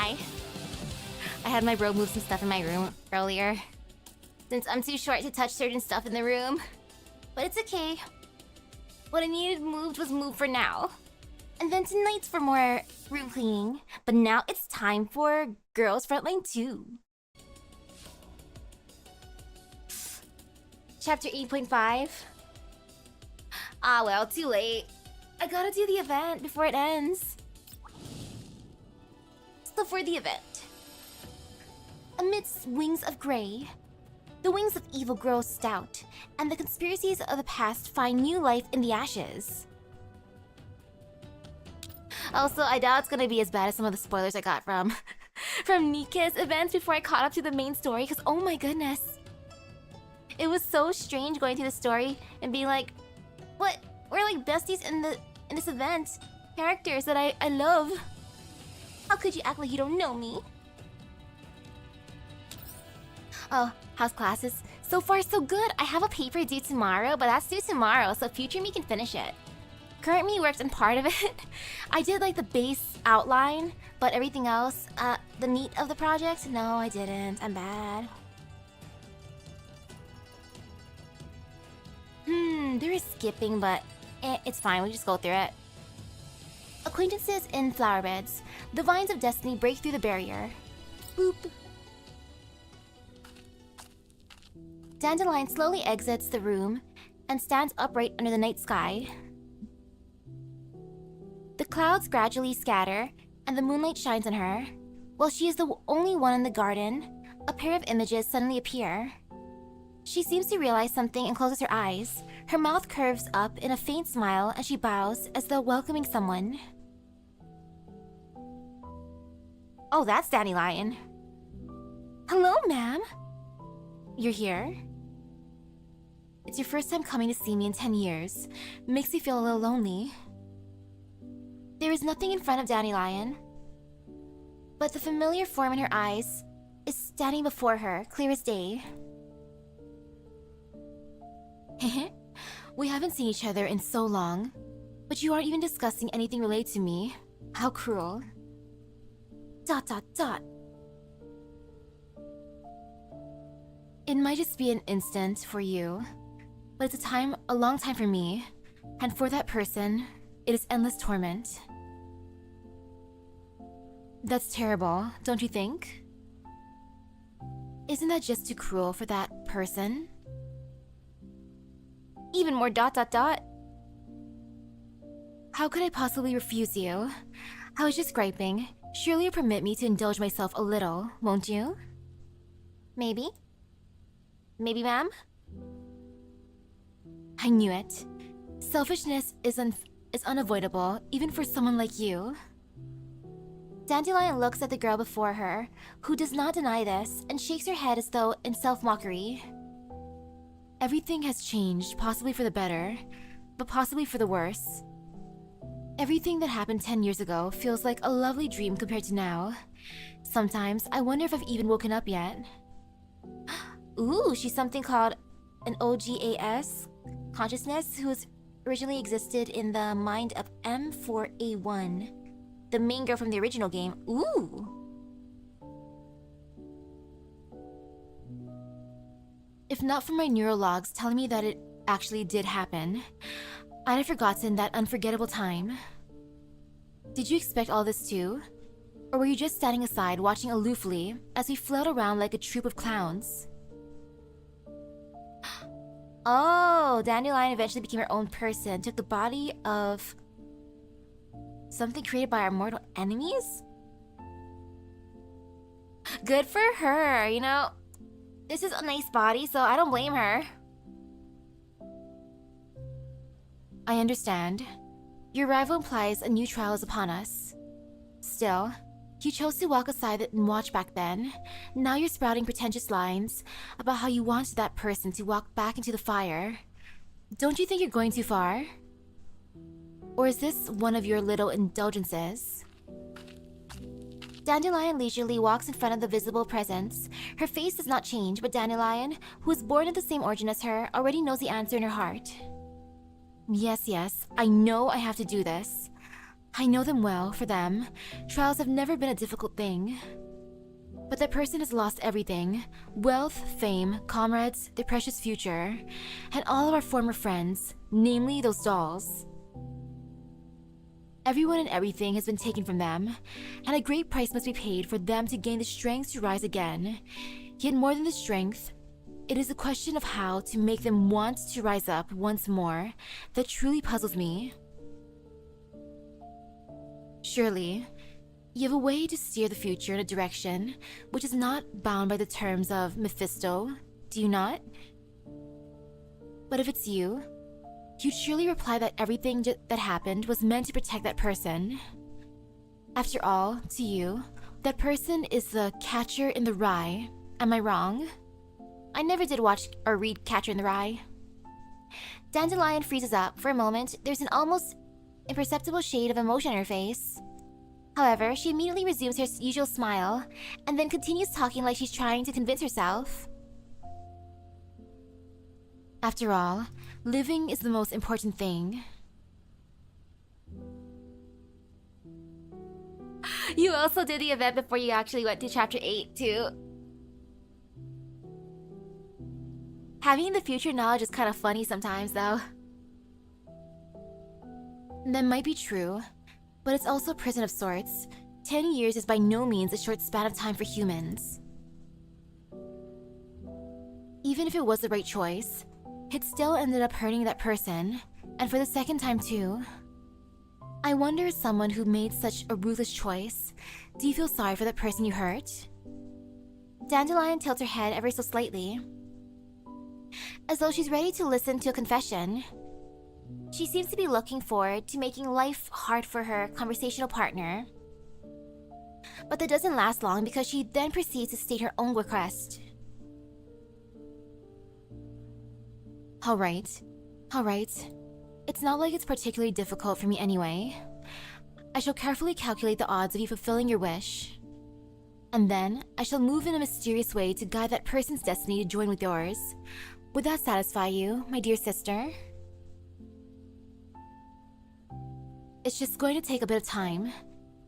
Hi. I had my bro move some stuff in my room earlier, since I'm too short to touch certain stuff in the room. But it's okay. What I needed moved was moved for now. And then tonight's for more room cleaning. But now it's time for Girls Frontline 2. Chapter 8.5. Ah well, too late. I gotta do the event before it ends. So for the event. Amidst wings of grey, the wings of evil grow stout, and the conspiracies of the past find new life in the ashes. Also, I doubt it's gonna be as bad as some of the spoilers I got from Nika's events before I caught up to the main story, because oh my goodness. It was so strange going through the story and being like, what? We're like besties in this event. Characters that I love. How could you act like you don't know me? Oh, how's classes? So far so good. I have a paper due tomorrow, but that's due tomorrow, so future me can finish it. Current me worked on part of it. I did like the base outline, but everything else, the meat of the project, no I didn't. I'm bad. There is skipping, but it's fine, we just go through it. Acquaintances in flower beds. The vines of destiny break through the barrier. Boop. Dandelion slowly exits the room and stands upright under the night sky. The clouds gradually scatter and the moonlight shines on her. While she is the only one in the garden, a pair of images suddenly appear. She seems to realize something and closes her eyes. Her mouth curves up in a faint smile and she bows as though welcoming someone. Oh, that's Dandelion. Hello, ma'am. You're here? It's your first time coming to see me in 10 years. Makes me feel a little lonely. There is nothing in front of Dandelion, but the familiar form in her eyes is standing before her, clear as day. We haven't seen each other in so long, but you aren't even discussing anything related to me. How cruel. ... It might just be an instant for you, but it's a long time for me, and for that person, it is endless torment. That's terrible, don't you think? Isn't that just too cruel for that person? Even more ... How could I possibly refuse you? I was just griping. Surely you'll permit me to indulge myself a little, won't you? Maybe? Maybe, ma'am? I knew it. Selfishness is unavoidable, even for someone like you. Dandelion looks at the girl before her, who does not deny this, and shakes her head as though in self-mockery. Everything has changed, possibly for the better, but possibly for the worse. Everything that happened 10 years ago feels like a lovely dream compared to now. Sometimes, I wonder if I've even woken up yet. Ooh, she's something called an OGAS consciousness who's originally existed in the mind of M4A1, the main girl from the original game. Ooh! If not for my neurologs telling me that it actually did happen, I'd have forgotten that unforgettable time. Did you expect all this too? Or were you just standing aside watching aloofly as we flailed around like a troupe of clowns? Oh, Dandelion eventually became her own person, took the body of something created by our mortal enemies? Good for her, you know? This is a nice body, so I don't blame her. I understand. Your arrival implies a new trial is upon us. Still, you chose to walk aside and watch back then. Now you're sprouting pretentious lines about how you wanted that person to walk back into the fire. Don't you think you're going too far? Or is this one of your little indulgences? Dandelion leisurely walks in front of the visible presence. Her face does not change, but Dandelion, who was born of the same origin as her, already knows the answer in her heart. Yes, I know I have to do this. I know them well. For them, trials have never been a difficult thing. But that person has lost everything: wealth, fame, comrades, their precious future, and all of our former friends, namely those dolls. Everyone and everything has been taken from them, and a great price must be paid for them to gain the strength to rise again. Yet more than the strength, it is a question of how to make them want to rise up once more that truly puzzles me. Surely, you have a way to steer the future in a direction which is not bound by the terms of Mephisto, do you not? But if it's you, you'd surely reply that everything that happened was meant to protect that person. After all, to you, that person is the catcher in the rye. Am I wrong? I never did watch or read Catcher in the Rye. Dandelion freezes up. For a moment, there's an almost imperceptible shade of emotion on her face. However, she immediately resumes her usual smile, and then continues talking like she's trying to convince herself. After all, living is the most important thing. You also did the event before you actually went to chapter 8, too. Having the future knowledge is kind of funny sometimes, though. That might be true, but it's also a prison of sorts. 10 years is by no means a short span of time for humans. Even if it was the right choice, it still ended up hurting that person, and for the second time too. I wonder, as someone who made such a ruthless choice, do you feel sorry for that person you hurt? Dandelion tilts her head ever so slightly, as though she's ready to listen to a confession. She seems to be looking forward to making life hard for her conversational partner. But that doesn't last long, because she then proceeds to state her own request. Alright. It's not like it's particularly difficult for me anyway. I shall carefully calculate the odds of you fulfilling your wish. And then, I shall move in a mysterious way to guide that person's destiny to join with yours. Would that satisfy you, my dear sister? It's just going to take a bit of time.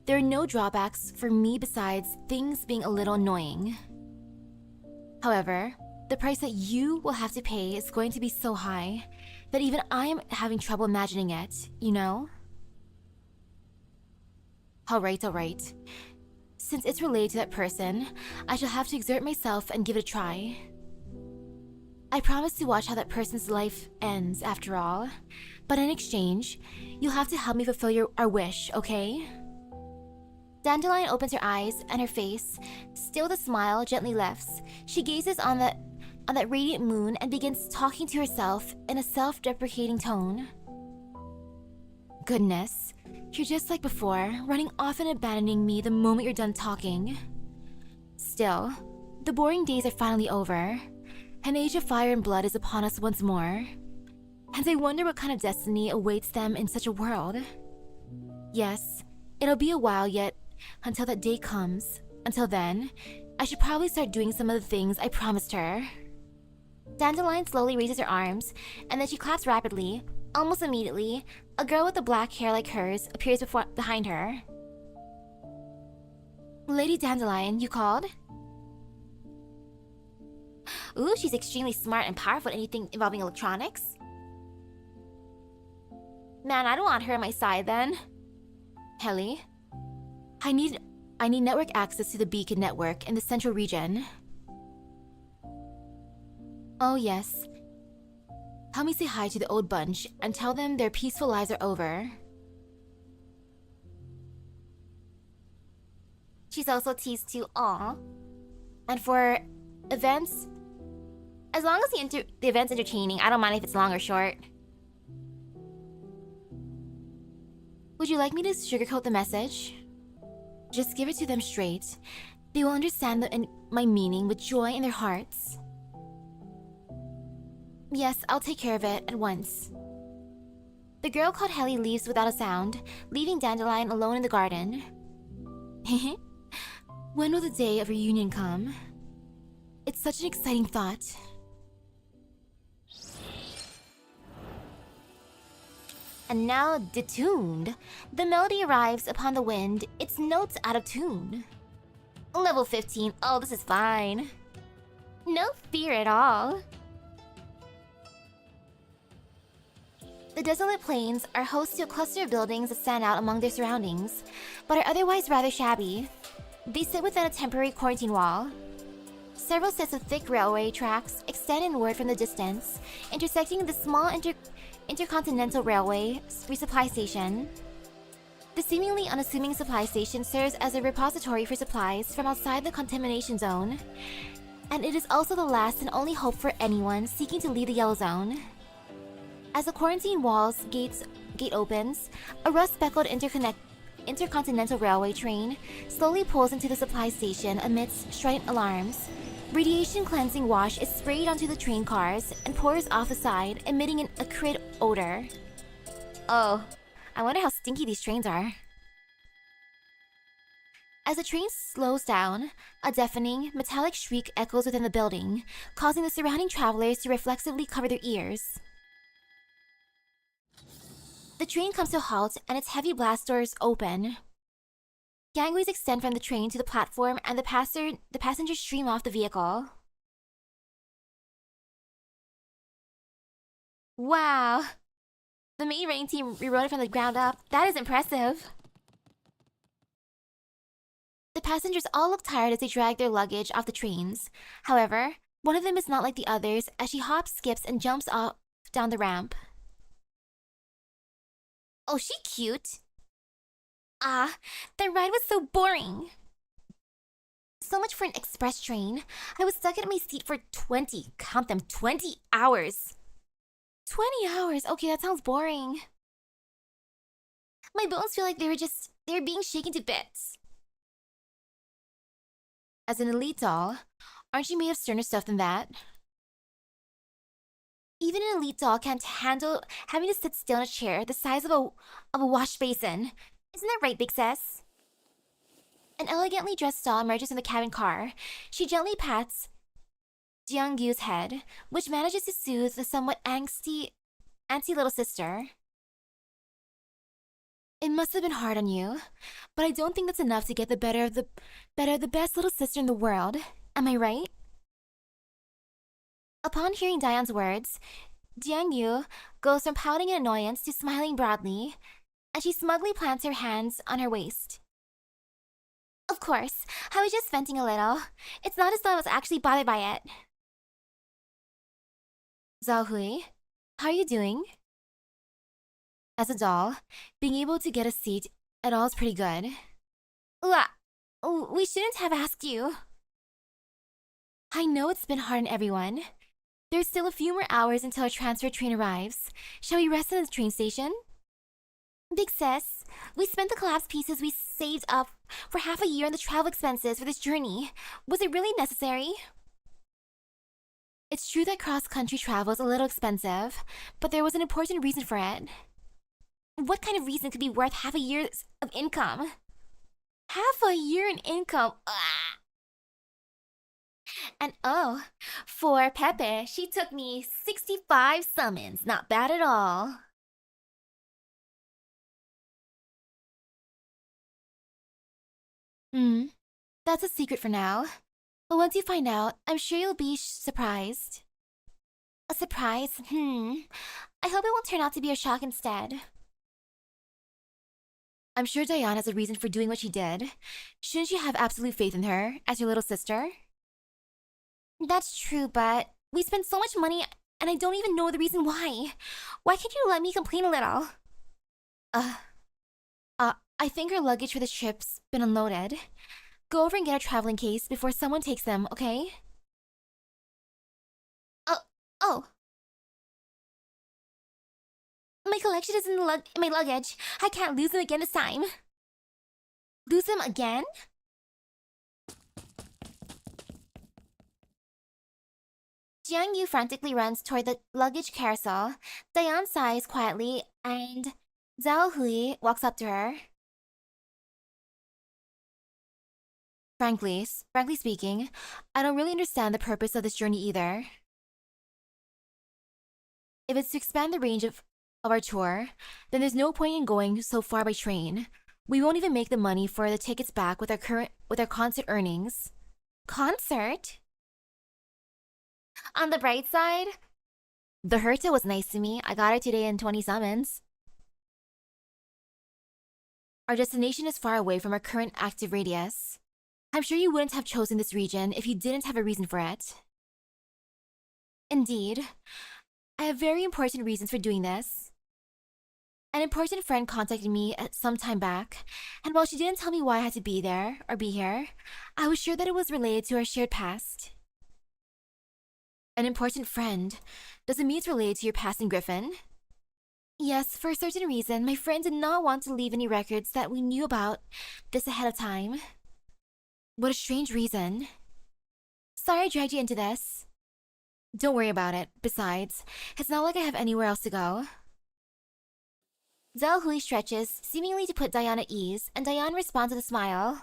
There are no drawbacks for me besides things being a little annoying. However, the price that you will have to pay is going to be so high that even I am having trouble imagining it, you know? Alright. Since it's related to that person, I shall have to exert myself and give it a try. I promise to watch how that person's life ends, after all. But in exchange, you'll have to help me fulfill our wish, okay? Dandelion opens her eyes, and her face, still with a smile, gently lifts. She gazes on that radiant moon and begins talking to herself in a self-deprecating tone. Goodness, you're just like before, running off and abandoning me the moment you're done talking. Still, the boring days are finally over. An age of fire and blood is upon us once more. And I wonder what kind of destiny awaits them in such a world. Yes, it'll be a while yet until that day comes. Until then, I should probably start doing some of the things I promised her. Dandelion slowly raises her arms, and then she claps rapidly. Almost immediately, a girl with a black hair like hers appears behind her. Lady Dandelion, you called? Ooh, she's extremely smart and powerful at anything involving electronics. Man, I don't want her on my side then. Helly, I need network access to the beacon network in the central region. Oh yes. Help me say hi to the old bunch and tell them their peaceful lives are over. She's also teased too, aw. And for events, as long as the event's entertaining, I don't mind if it's long or short. Would you like me to sugarcoat the message? Just give it to them straight. They will understand my meaning with joy in their hearts. Yes, I'll take care of it at once. The girl called Helly leaves without a sound, leaving Dandelion alone in the garden. When will the day of reunion come? It's such an exciting thought. And now detuned. The melody arrives upon the wind, its notes out of tune. Level 15, oh this is fine. No fear at all. The desolate plains are host to a cluster of buildings that stand out among their surroundings, but are otherwise rather shabby. They sit within a temporary quarantine wall. Several sets of thick railway tracks extend inward from the distance, intersecting the small intercontinental railway resupply station. The seemingly unassuming supply station serves as a repository for supplies from outside the contamination zone, and it is also the last and only hope for anyone seeking to leave the yellow zone. As the quarantine wall's gate opens, a rust-speckled intercontinental railway train slowly pulls into the supply station amidst strident alarms. Radiation cleansing wash is sprayed onto the train cars and pours off the side, emitting an acrid odor. Oh, I wonder how stinky these trains are. As the train slows down, a deafening, metallic shriek echoes within the building, causing the surrounding travelers to reflexively cover their ears. The train comes to a halt and its heavy blast doors open. Gangways extend from the train to the platform and the passengers stream off the vehicle. Wow! The main rain team rewrote it from the ground up. That is impressive. The passengers all look tired as they drag their luggage off the trains. However, one of them is not like the others as she hops, skips, and jumps off down the ramp. Oh, she cute. Ah, the ride was so boring. So much for an express train. I was stuck in my seat for 20, count them, 20 hours. 20 hours? Okay, that sounds boring. My bones feel like they were being shaken to bits. As an elite doll, aren't you made of sterner stuff than that? Even an elite doll can't handle having to sit still in a chair the size of a wash basin. Isn't that right, Big Sis? An elegantly dressed doll emerges from the cabin car. She gently pats Jianggyu's head, which manages to soothe the somewhat antsy little sister. It must have been hard on you, but I don't think that's enough to get the better of the best little sister in the world. Am I right? Upon hearing Daiyan's words, Jiangyu goes from pouting in annoyance to smiling broadly, and she smugly plants her hands on her waist. Of course, I was just venting a little. It's not as though I was actually bothered by it. Zhaohui, how are you doing? As a doll, being able to get a seat at all is pretty good. We shouldn't have asked you. I know it's been hard on everyone. There's still a few more hours until our transfer train arrives. Shall we rest at the train station? Big Sis, we spent the collapsed pieces we saved up for half a year on the travel expenses for this journey. Was it really necessary? It's true that cross-country travel is a little expensive, but there was an important reason for it. What kind of reason could be worth half a year of income? Half a year in income? Ugh. And oh, for Pepe, she took me 65 summons. Not bad at all. That's a secret for now. But once you find out, I'm sure you'll be surprised. A surprise? I hope it won't turn out to be a shock instead. I'm sure Daiyan has a reason for doing what she did. Shouldn't you have absolute faith in her, as your little sister? That's true, but we spent so much money and I don't even know the reason why. Why can't you let me complain a little? I think her luggage for this trip's been unloaded. Go over and get a traveling case before someone takes them, okay? Oh. My collection is in my luggage. I can't lose them again this time. Lose them again? Jiangyu frantically runs toward the luggage carousel. Daiyan sighs quietly, and Zhaohui walks up to her. Frankly speaking, I don't really understand the purpose of this journey either. If it's to expand the range of of our tour, then there's no point in going so far by train. We won't even make the money for the tickets back with our concert earnings. Concert? On the bright side, the Herta was nice to me. I got her today in 20 summons. Our destination is far away from our current active radius. I'm sure you wouldn't have chosen this region if you didn't have a reason for it. Indeed, I have very important reasons for doing this. An important friend contacted me some time back, and while she didn't tell me why I had to be there or be here, I was sure that it was related to our shared past. An important friend? Does it mean it's related to your past in Griffin? Yes, for a certain reason, my friend did not want to leave any records that we knew about this ahead of time. What a strange reason. Sorry I dragged you into this. Don't worry about it. Besides, it's not like I have anywhere else to go. Zhao Hui stretches, seemingly to put Daiyan at ease, and Daiyan responds with a smile.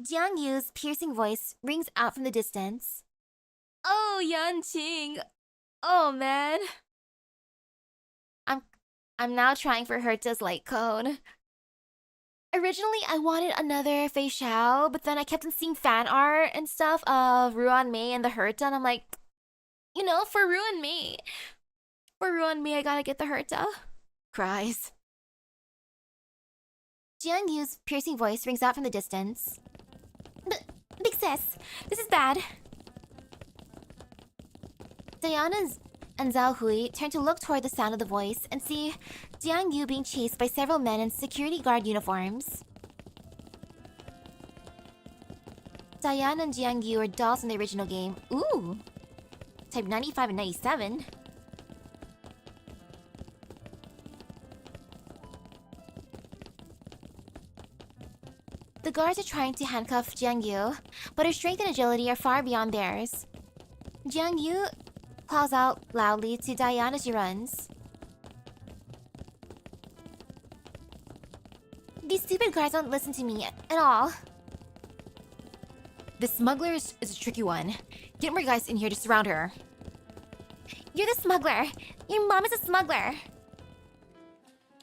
Jiang Yu's piercing voice rings out from the distance. Oh, Yanqing! Oh, man. I'm now trying for Herta's light cone. Originally, I wanted another Fei Xiao, but then I kept on seeing fan art and stuff of Ruan Mei and the Herta, and I'm like, you know, for Ruan Mei, I gotta get the Herta. Cries. Jiang Yu's piercing voice rings out from the distance. Big sis, this is bad. Diana and Zhao Hui turn to look toward the sound of the voice and see Jiang Yu being chased by several men in security guard uniforms. Diana and Jiang Yu are dolls in the original game. Ooh! Type 95 and 97. The guards are trying to handcuff Jiang Yu, but her strength and agility are far beyond theirs. Jiang Yu calls out loudly to Daiyan as she runs. These stupid guards don't listen to me at all. The smuggler is a tricky one. Get more guys in here to surround her. You're the smuggler! Your mom is a smuggler!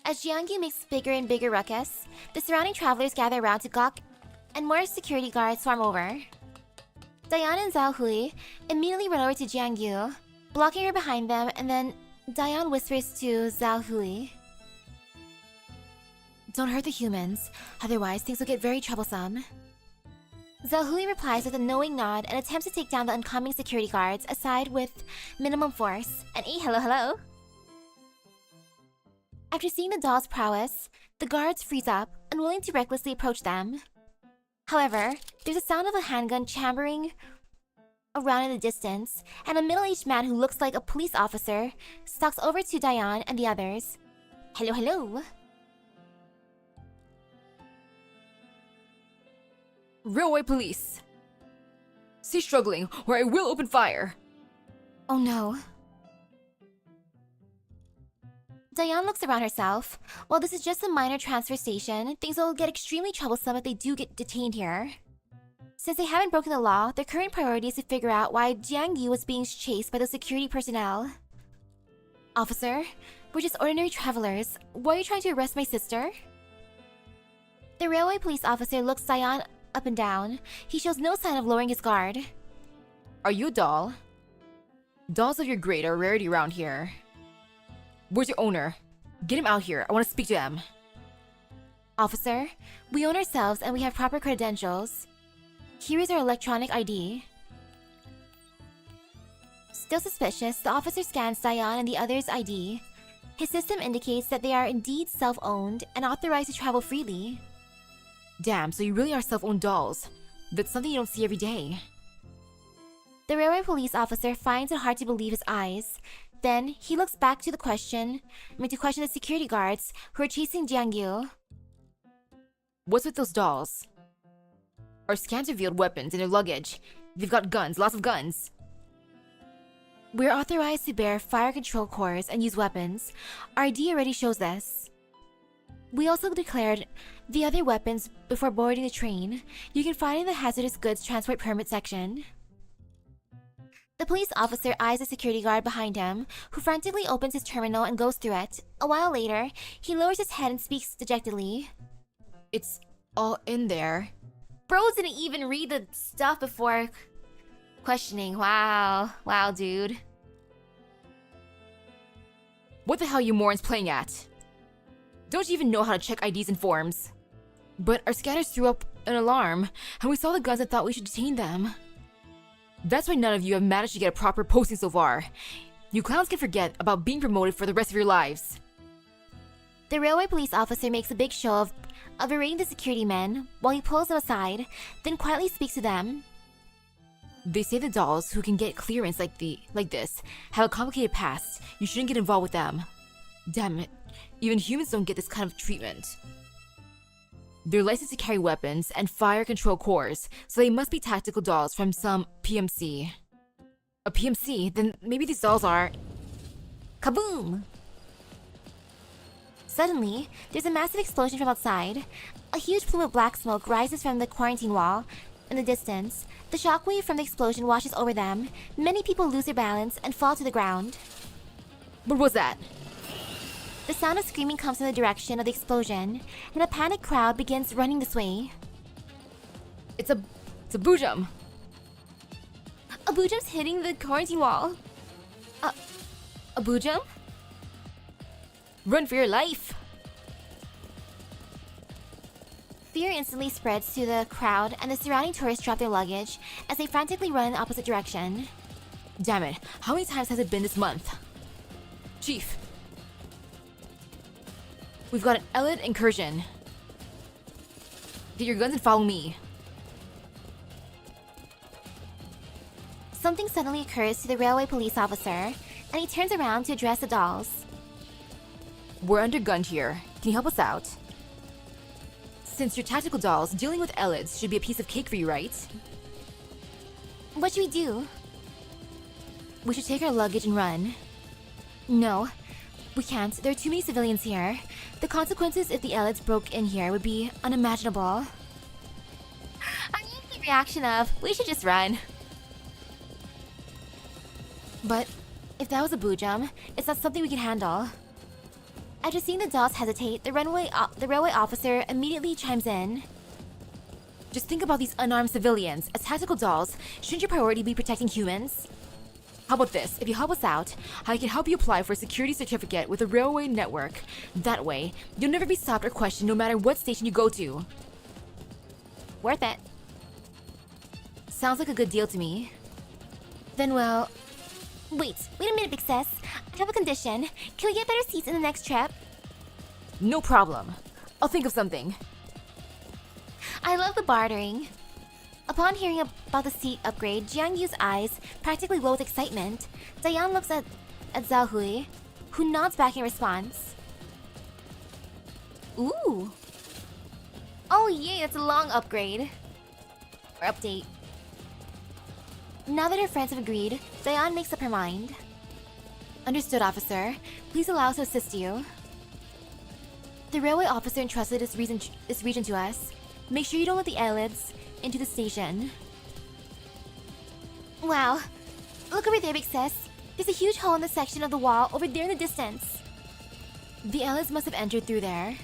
As Jiang Yu makes bigger and bigger ruckus, the surrounding travelers gather around to gawk, and more security guards swarm over. Daiyan and Zhao Hui immediately run over to Jiang Yu, blocking her behind them, and then Daiyan whispers to Zhao Hui. Don't hurt the humans, otherwise things will get very troublesome. Zhao Hui replies with a knowing nod and attempts to take down the oncoming security guards aside with minimum force, and hello hello. After seeing the doll's prowess, the guards freeze up, unwilling to recklessly approach them. However, there's a sound of a handgun chambering around in the distance, and a middle-aged man who looks like a police officer stalks over to Daiyan and the others. Hello, hello. Railway police! Cease struggling, or I will open fire! Oh no. Daiyan looks around herself. While this is just a minor transfer station, things will get extremely troublesome if they do get detained here. Since they haven't broken the law, their current priority is to figure out why Jiang Yu was being chased by those security personnel. Officer, we're just ordinary travelers. Why are you trying to arrest my sister? The railway police officer looks Daiyan up and down. He shows no sign of lowering his guard. Are you a doll? Dolls of your grade are a rarity around here. Where's your owner? Get him out here. I want to speak to him. Officer, we own ourselves and we have proper credentials. Here is our electronic ID. Still suspicious, the officer scans Daiyan and the other's ID. His system indicates that they are indeed self-owned and authorized to travel freely. Damn, so you really are self-owned dolls. That's something you don't see every day. The railway police officer finds it hard to believe his eyes. Then, he looks back to question the security guards who are chasing Jiang Yu. What's with those dolls? Our scans revealed weapons in their luggage. They've got guns, lots of guns. We're authorized to bear fire control cores and use weapons. Our ID already shows this. We also declared the other weapons before boarding the train. You can find in the hazardous goods transport permit section. The police officer eyes a security guard behind him, who frantically opens his terminal and goes through it. A while later, he lowers his head and speaks dejectedly. It's all in there. Bro didn't even read the stuff before questioning. Wow, dude. What the hell are you morons playing at? Don't you even know how to check IDs and forms? But our scanners threw up an alarm, and we saw the guns and thought we should detain them. That's why none of you have managed to get a proper posting so far. You clowns can forget about being promoted for the rest of your lives. The railway police officer makes a big show of berating the security men while he pulls them aside, then quietly speaks to them. They say the dolls who can get clearance like this have a complicated past. You shouldn't get involved with them. Damn it. Even humans don't get this kind of treatment. They're licensed to carry weapons and fire control cores, so they must be tactical dolls from some PMC. A PMC? Then maybe these dolls are... Kaboom! Suddenly, there's a massive explosion from outside. A huge plume of black smoke rises from the quarantine wall. In the distance, the shockwave from the explosion washes over them. Many people lose their balance and fall to the ground. What was that? The sound of screaming comes from the direction of the explosion, and a panicked crowd begins running this way. It's a boojum. A boojum's hitting the quarantine wall. A boojum? Run for your life! Fear instantly spreads to the crowd, and the surrounding tourists drop their luggage as they frantically run in the opposite direction. Damn it, how many times has it been this month? Chief. We've got an elite incursion. Get your guns and follow me. Something suddenly occurs to the railway police officer, and he turns around to address the dolls. We're undergunned here. Can you help us out? Since you're tactical dolls, dealing with elites should be a piece of cake for you, right? What should we do? We should take our luggage and run. No, we can't. There are too many civilians here. The consequences if the elites broke in here would be unimaginable. I need the reaction of, we should just run. But if that was a boojum, it's not something we can handle. After seeing the dolls hesitate, the railway officer immediately chimes in. Just think about these unarmed civilians. As tactical dolls, shouldn't your priority be protecting humans? How about this? If you help us out, I can help you apply for a security certificate with the railway network. That way, you'll never be stopped or questioned no matter what station you go to. Worth it. Sounds like a good deal to me. Then well... Wait a minute, Big Sis. I have a condition. Can we get better seats in the next trip? No problem. I'll think of something. I love the bartering. Upon hearing about the seat upgrade, Jiang-Yu's eyes practically glow with excitement. Daiyan looks at Zhaohui, who nods back in response. Ooh! Oh yay, that's a long upgrade. Or update. Now that her friends have agreed, Daiyan makes up her mind. Understood, officer. Please allow us to assist you. The railway officer entrusted this region to us. Make sure you don't let the eyelids into the station. Wow. Look over there, Big Sis. There's a huge hole in the section of the wall over there in the distance. The eyelids must have entered through there.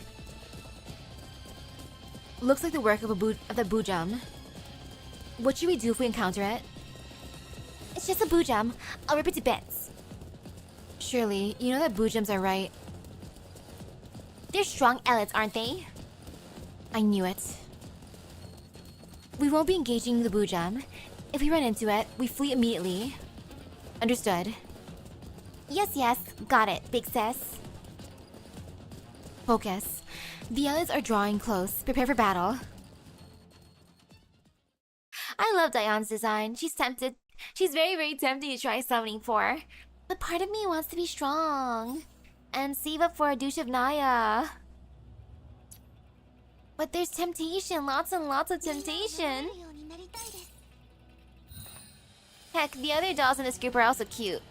Looks like the work of the boojum. What should we do if we encounter it? It's just a boojum. I'll rip it to bits. Surely, you know that boojums are right. They're strong eyelids, aren't they? I knew it. We won't be engaging the boojum. If we run into it, we flee immediately. Understood. Yes, got it, Big Sis. Focus. The eyelids are drawing close. Prepare for battle. I love Daiyan's design. She's tempted. She's very, very tempting to try summoning for. But part of me wants to be strong and save up for a douche of Naya. But there's temptation, lots and lots of temptation. Heck, the other dolls in this group are also cute.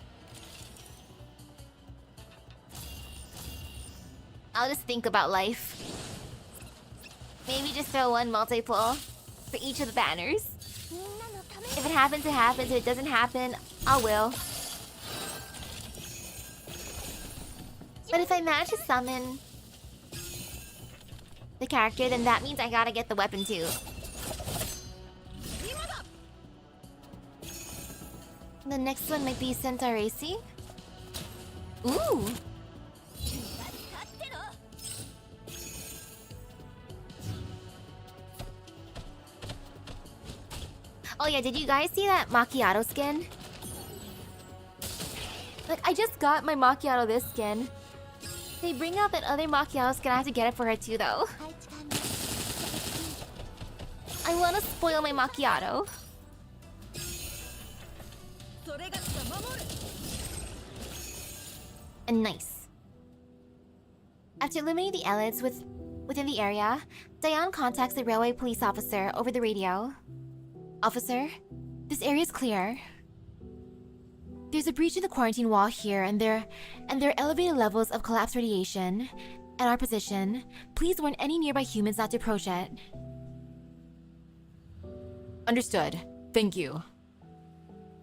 I'll just think about life. Maybe just throw one multiple for each of the banners. If it happens, it happens. If it doesn't happen, I will. But if I manage to summon the character, then that means I gotta get the weapon too. The next one might be Centaurasi. Ooh! Oh yeah, did you guys see that macchiato skin? Like, I just got my macchiato this skin. They bring out that other macchiato skin, I have to get it for her too though. I wanna spoil my macchiato. And nice. After eliminating the elites within the area, Daiyan contacts the railway police officer over the radio. Officer, this area is clear. There's a breach in the quarantine wall here, and there are elevated levels of collapsed radiation. At our position, please warn any nearby humans not to approach it. Understood. Thank you.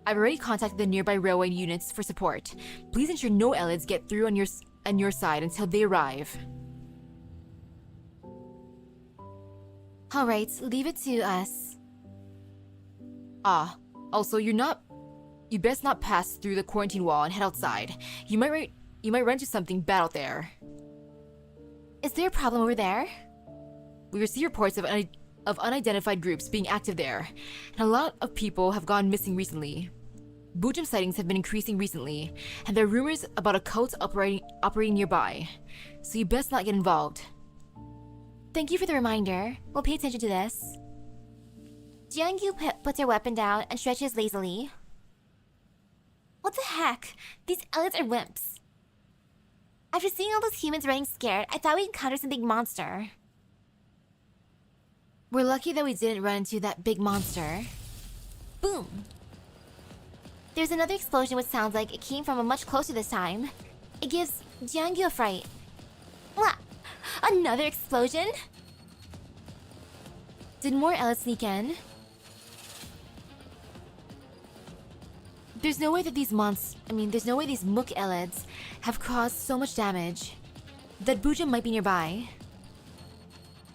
I've already contacted the nearby railway units for support. Please ensure no elites get through on your side until they arrive. Alright, leave it to us. Also, you best not pass through the quarantine wall and head outside. You might run into something bad out there. Is there a problem over there? We receive reports of unidentified groups being active there, and a lot of people have gone missing recently. Bujum sightings have been increasing recently, and there are rumors about a cult operating nearby, so you best not get involved. Thank you for the reminder. We'll pay attention to this. Jiangyu puts her weapon down and stretches lazily. What the heck? These elites are wimps. After seeing all those humans running scared, I thought we'd encounter some big monster. We're lucky that we didn't run into that big monster. Boom! There's another explosion which sounds like it came from a much closer this time. It gives Jiangyu a fright. Mwah! Another explosion? Did more elites sneak in? There's no way these Mook elites have caused so much damage. That Bujum might be nearby.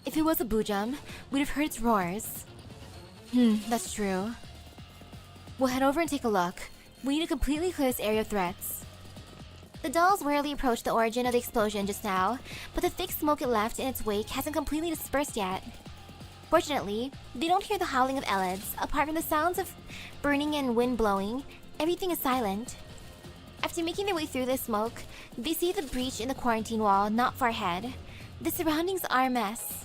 If it was a Bujum, we'd have heard its roars. That's true. We'll head over and take a look. We need to completely clear this area of threats. The dolls warily approached the origin of the explosion just now, but the thick smoke it left in its wake hasn't completely dispersed yet. Fortunately, they don't hear the howling of elites. Apart from the sounds of burning and wind blowing, everything is silent. After making their way through the smoke, they see the breach in the quarantine wall not far ahead. The surroundings are a mess.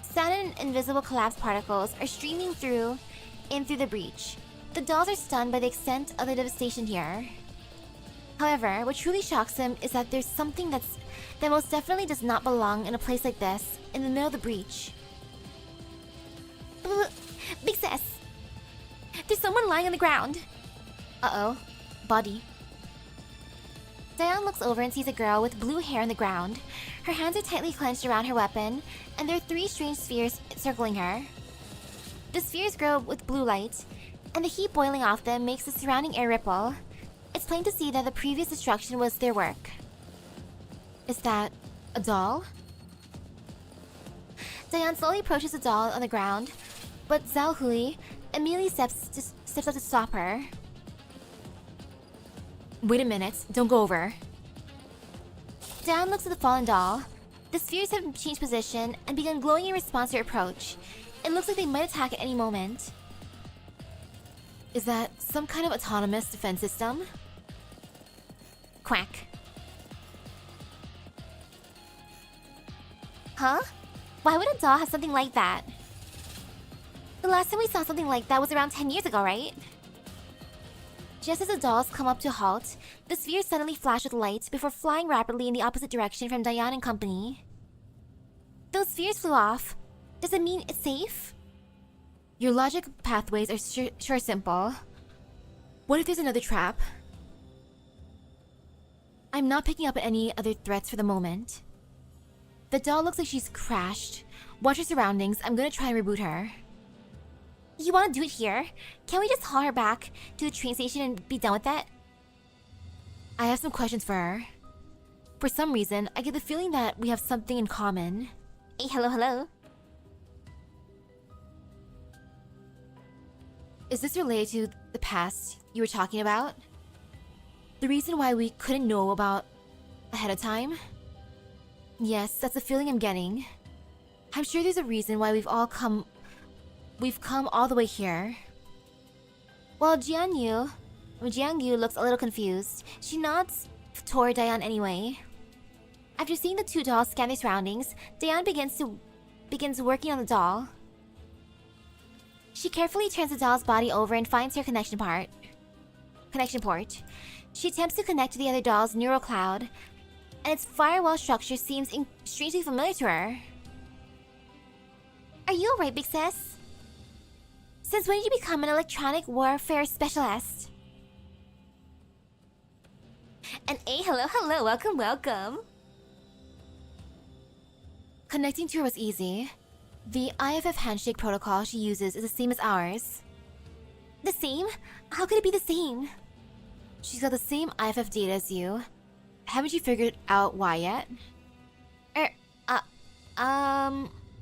Sand and invisible collapse particles are streaming in through the breach. The dolls are stunned by the extent of the devastation here. However, what truly shocks them is that there's something that most definitely does not belong in a place like this, in the middle of the breach. Big sis! There's someone lying on the ground! Uh-oh. Body. Daiyan looks over and sees a girl with blue hair on the ground. Her hands are tightly clenched around her weapon, and there are 3 strange spheres circling her. The spheres grow with blue light, and the heat boiling off them makes the surrounding air ripple. It's plain to see that the previous destruction was their work. Is that a doll? Daiyan slowly approaches the doll on the ground, but Zhao Hui immediately steps up to stop her. Wait a minute, don't go over. Daiyan looks at the fallen doll. The spheres have changed position and begun glowing in response to her approach. It looks like they might attack at any moment. Is that some kind of autonomous defense system? Quack. Huh? Why would a doll have something like that? The last time we saw something like that was around 10 years ago, right? Just as the dolls come up to a halt, the spheres suddenly flash with light before flying rapidly in the opposite direction from Daiyan and company. Those spheres flew off. Does it mean it's safe? Your logic pathways are sure simple. What if there's another trap? I'm not picking up any other threats for the moment. The doll looks like she's crashed. Watch her surroundings. I'm gonna try and reboot her. You want to do it here? Can't we just haul her back to the train station and be done with it? I have some questions for her. For some reason, I get the feeling that we have something in common. Hey, hello. Is this related to the past you were talking about? The reason why we couldn't know about ahead of time? Yes, that's the feeling I'm getting. I'm sure there's a reason why we've come all the way here. Well, Jiangyu looks a little confused. She nods toward Daiyan anyway. After seeing the two dolls scan their surroundings, Daiyan begins working on the doll. She carefully turns the doll's body over and finds her connection port. She attempts to connect to the other doll's neural cloud, and its firewall structure seems strangely familiar to her. Are you alright, big sis? Since when did you become an electronic warfare specialist? And hey, hello, welcome. Connecting to her was easy. The IFF handshake protocol she uses is the same as ours. The same? How could it be the same? She's got the same IFF data as you. Haven't you figured out why yet?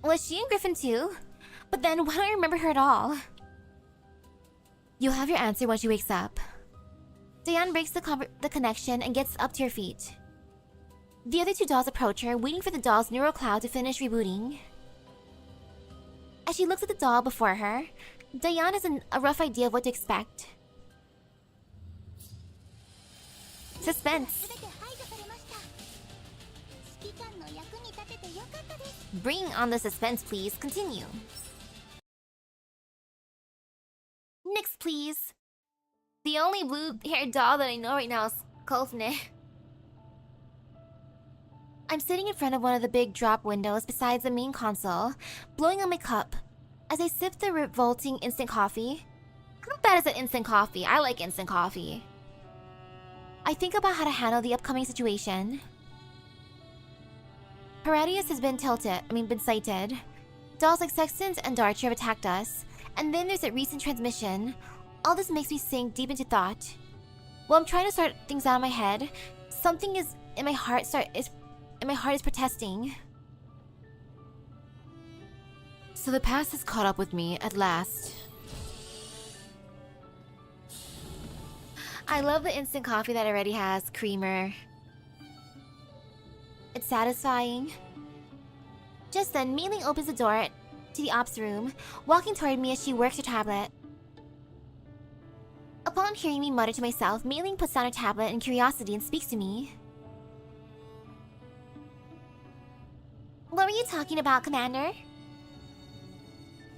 Was she in Griffin too? But then why don't I remember her at all? You'll have your answer when she wakes up. Daiyan breaks the connection and gets up to her feet. The other two dolls approach her, waiting for the doll's neural cloud to finish rebooting. As she looks at the doll before her, Daiyan has a rough idea of what to expect. Suspense. Bring on the suspense, please. Continue. Next, please. The only blue-haired doll that I know right now is Kofner. I'm sitting in front of one of the big drop windows besides the main console, blowing on my cup. As I sip the revolting instant coffee. How bad is that instant coffee? I like instant coffee. I think about how to handle the upcoming situation. Paradius has been sighted. Dolls like Sextons and Darcher have attacked us. And then there's that recent transmission. All this makes me sink deep into thought. While I'm trying to sort things out in my head, something is in my heart is protesting. So the past has caught up with me at last. I love the instant coffee that already has creamer. It's satisfying. Just then, Mei-Ling opens the door to the ops room, walking toward me as she works her tablet. Upon hearing me mutter to myself, Mei-Ling puts down her tablet in curiosity and speaks to me. What were you talking about, Commander?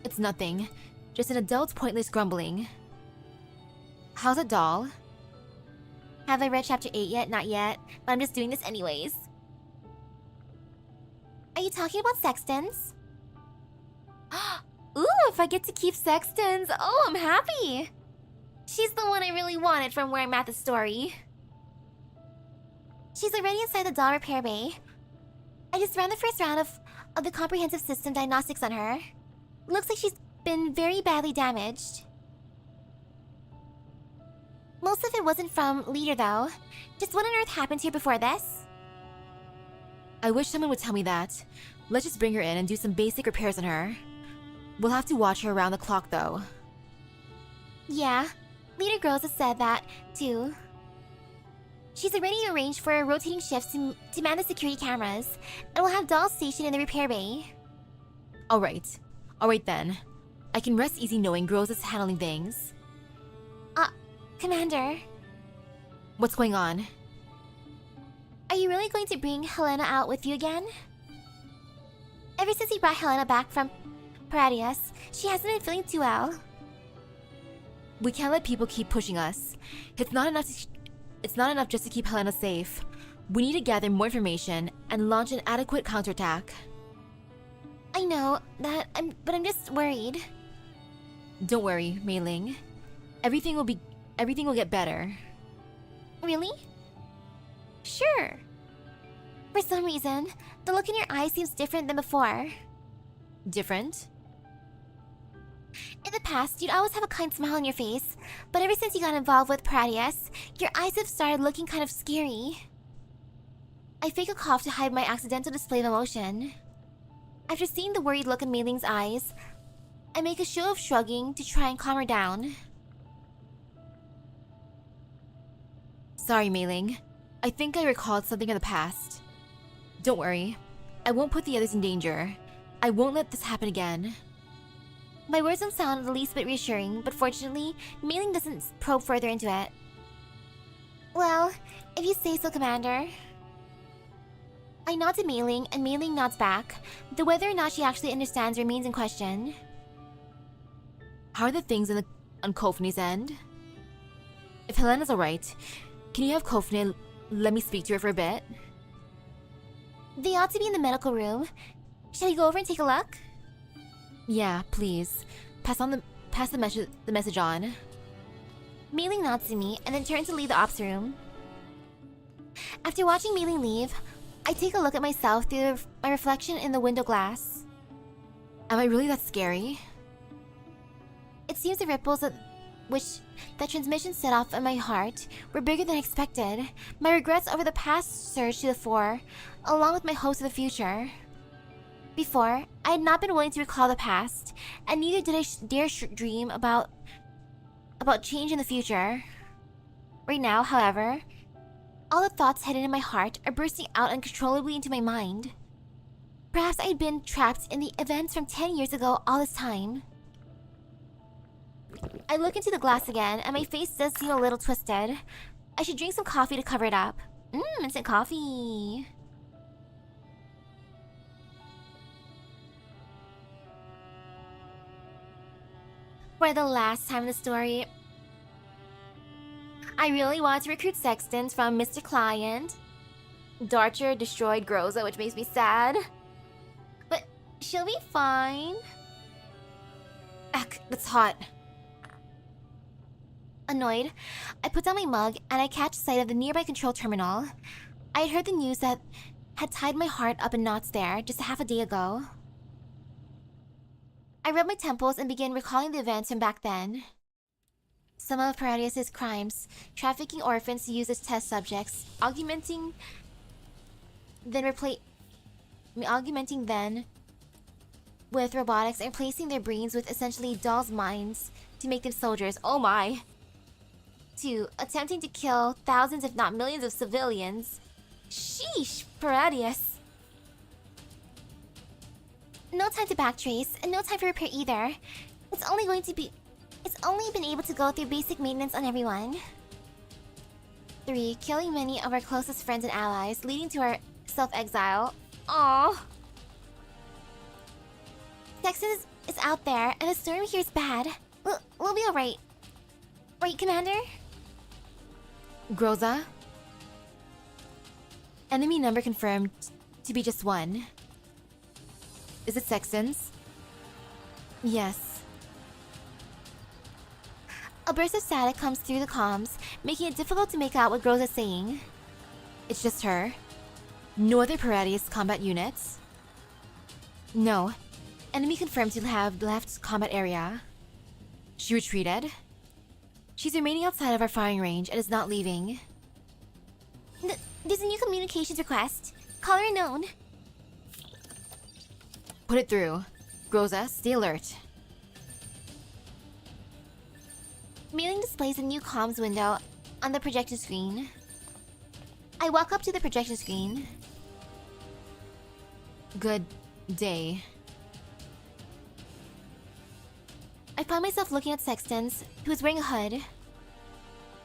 It's nothing. Just an adult's pointless grumbling. How's a doll? Have I read chapter 8 yet? Not yet, but I'm just doing this anyways. Are you talking about Sextons? Ooh, if I get to keep Sextons, oh, I'm happy! She's the one I really wanted from where I'm at the story. She's already inside the doll repair bay. I just ran the first round of the comprehensive system diagnostics on her. Looks like she's been very badly damaged. Most of it wasn't from Leader though. Just what on earth happened here before this? I wish someone would tell me that. Let's just bring her in and do some basic repairs on her. We'll have to watch her around the clock though. Yeah, Leader Girls has said that too. She's already arranged for rotating shifts to man the security cameras, and we'll have dolls stationed in the repair bay. Alright then. I can rest easy knowing Girls is handling things. Commander. What's going on? Are you really going to bring Helena out with you again? Ever since he brought Helena back from Paradius, she hasn't been feeling too well. We can't let people keep pushing us. It's not enough just to keep Helena safe. We need to gather more information and launch an adequate counterattack. I know that, but I'm just worried. Don't worry, Mei-Ling. Everything will get better. Really? Sure. For some reason, the look in your eyes seems different than before. Different? In the past, you'd always have a kind smile on your face, but ever since you got involved with Proteus, your eyes have started looking kind of scary. I fake a cough to hide my accidental display of emotion. After seeing the worried look in Mei Ling's eyes, I make a show of shrugging to try and calm her down. Sorry, Mei Ling. I think I recalled something of the past. Don't worry. I won't put the others in danger. I won't let this happen again. My words don't sound the least bit reassuring, but fortunately, Mei Ling doesn't probe further into it. Well, if you say so, Commander. I nod to Mei Ling, and Mei Ling nods back, though whether or not she actually understands remains in question. How are the things on Kofner's end? If Helena's alright, can you have Kofner let me speak to her for a bit? They ought to be in the medical room. Shall we go over and take a look? Yeah, please. Pass the message on. Mei Ling nods to me and then turns to leave the ops room. After watching Mei Ling leave, I take a look at myself through my reflection in the window glass. Am I really that scary? It seems the ripples that transmission set off in my heart were bigger than expected. My regrets over the past surged to the fore, along with my hopes of the future. Before, I had not been willing to recall the past, and neither did I dare dream about change in the future. Right now, however, all the thoughts hidden in my heart are bursting out uncontrollably into my mind. Perhaps I had been trapped in the events from 10 years ago all this time. I look into the glass again, and my face does seem a little twisted. I should drink some coffee to cover it up. Instant coffee. For the last time in the story, I really want to recruit sextons from Mr. Client. Darcher destroyed Groza, which makes me sad. But she'll be fine. Eck, that's hot. Annoyed, I put down my mug and I catch sight of the nearby control terminal. I had heard the news that had tied my heart up in knots there just a half a day ago. I rub my temples and begin recalling the events from back then. Some of Proteus's crimes, trafficking orphans to use as test subjects, augmenting then with robotics and replacing their brains with essentially dolls' minds to make them soldiers. Oh my! 2. Attempting to kill thousands if not millions of civilians. Sheesh, Proteus. No time to backtrace, and no time for repair either. It's only been able to go through basic maintenance on everyone. 3. Killing many of our closest friends and allies, leading to our self-exile. Aww. Texas is out there, and the storm here is bad. We'll be alright. Right, Commander? Groza? Enemy number confirmed to be just 1. Is it Sextons? Yes. A burst of static comes through the comms, making it difficult to make out what Groza is saying. It's just her? No other Proteus combat units? No. Enemy confirmed to have left combat area. She retreated? She's remaining outside of our firing range and is not leaving. There's a new communications request. Caller unknown. Put it through. Groza, stay alert. Mei Ling displays a new comms window on the projection screen. I walk up to the projection screen. Good day. I find myself looking at Sextons, who is wearing a hood.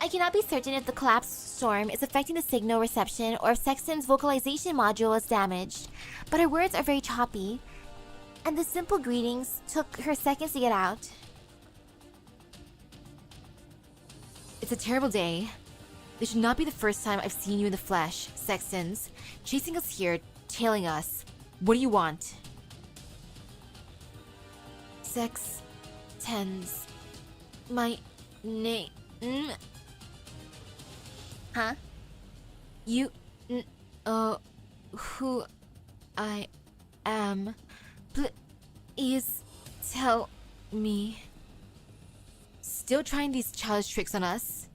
I cannot be certain if the collapsed storm is affecting the signal reception or if Sexton's vocalization module is damaged, but her words are very choppy, and the simple greetings took her seconds to get out. It's a terrible day. This should not be the first time I've seen you in the flesh, Sextons. Chasing us here, tailing us. What do you want? Sextons. My name. Huh? You who I am. Please tell me. Still trying these childish tricks on us?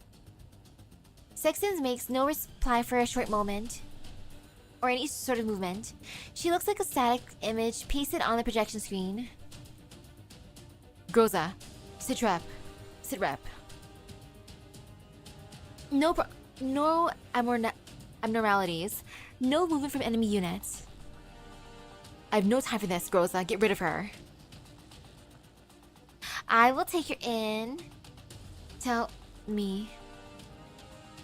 Sexton makes no reply for a short moment, or any sort of movement. She looks like a static image pasted on the projection screen. Groza, sit rep. Sit rep. No abnormalities. No movement from enemy units. I have no time for this, Groza. Get rid of her. I will take her in. Tell me.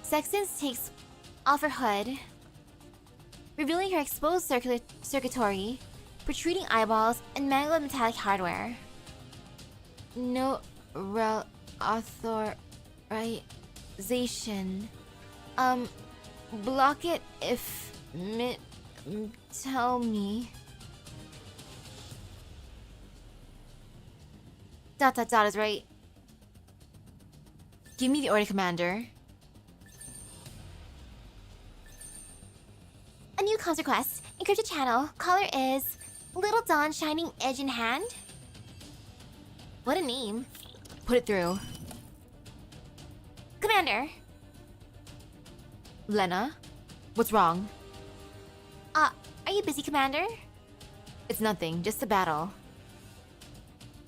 Sexton takes off her hood, revealing her exposed circuitry, protruding eyeballs, and mangled metallic hardware. No authorization. Block it if tell me. ... is right. Give me the order, Commander. A new comms request. Encrypted channel. Caller is Little Dawn Shining Edge in Hand. What a name. Put it through. Commander. Lena? What's wrong? Are you busy, Commander? It's nothing, just a battle.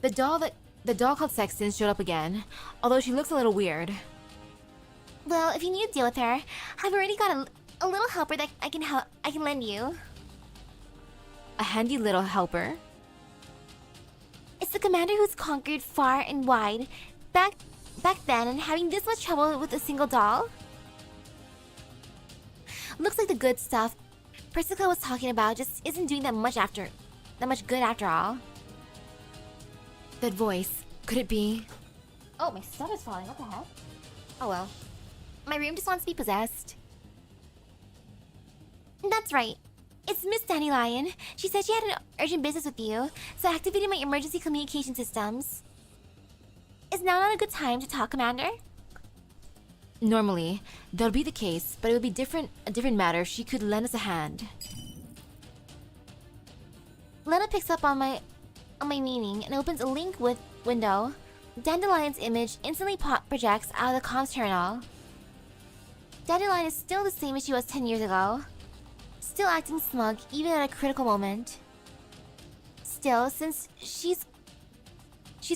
The doll called Sexton showed up again, although she looks a little weird. Well, if you need to deal with her, I've already got a little helper that I can lend you. A handy little helper? It's the commander who's conquered far and wide back then and having this much trouble with a single doll. Looks like the good stuff Persica was talking about just isn't doing that much good after all. That voice, could it be? Oh, my stuff is falling. What the heck? Oh well. My room just wants to be possessed. That's right. It's Miss Dandelion. She said she had an urgent business with you, so I activated my emergency communication systems. Is now not a good time to talk, Commander? Normally, that would be the case, but it would be a different matter if she could lend us a hand. Lena picks up on my meaning and opens a link window. Dandelion's image instantly projects out of the comms terminal. Dandelion is still the same as she was 10 years ago. Still acting smug even at a critical moment. Still, since she's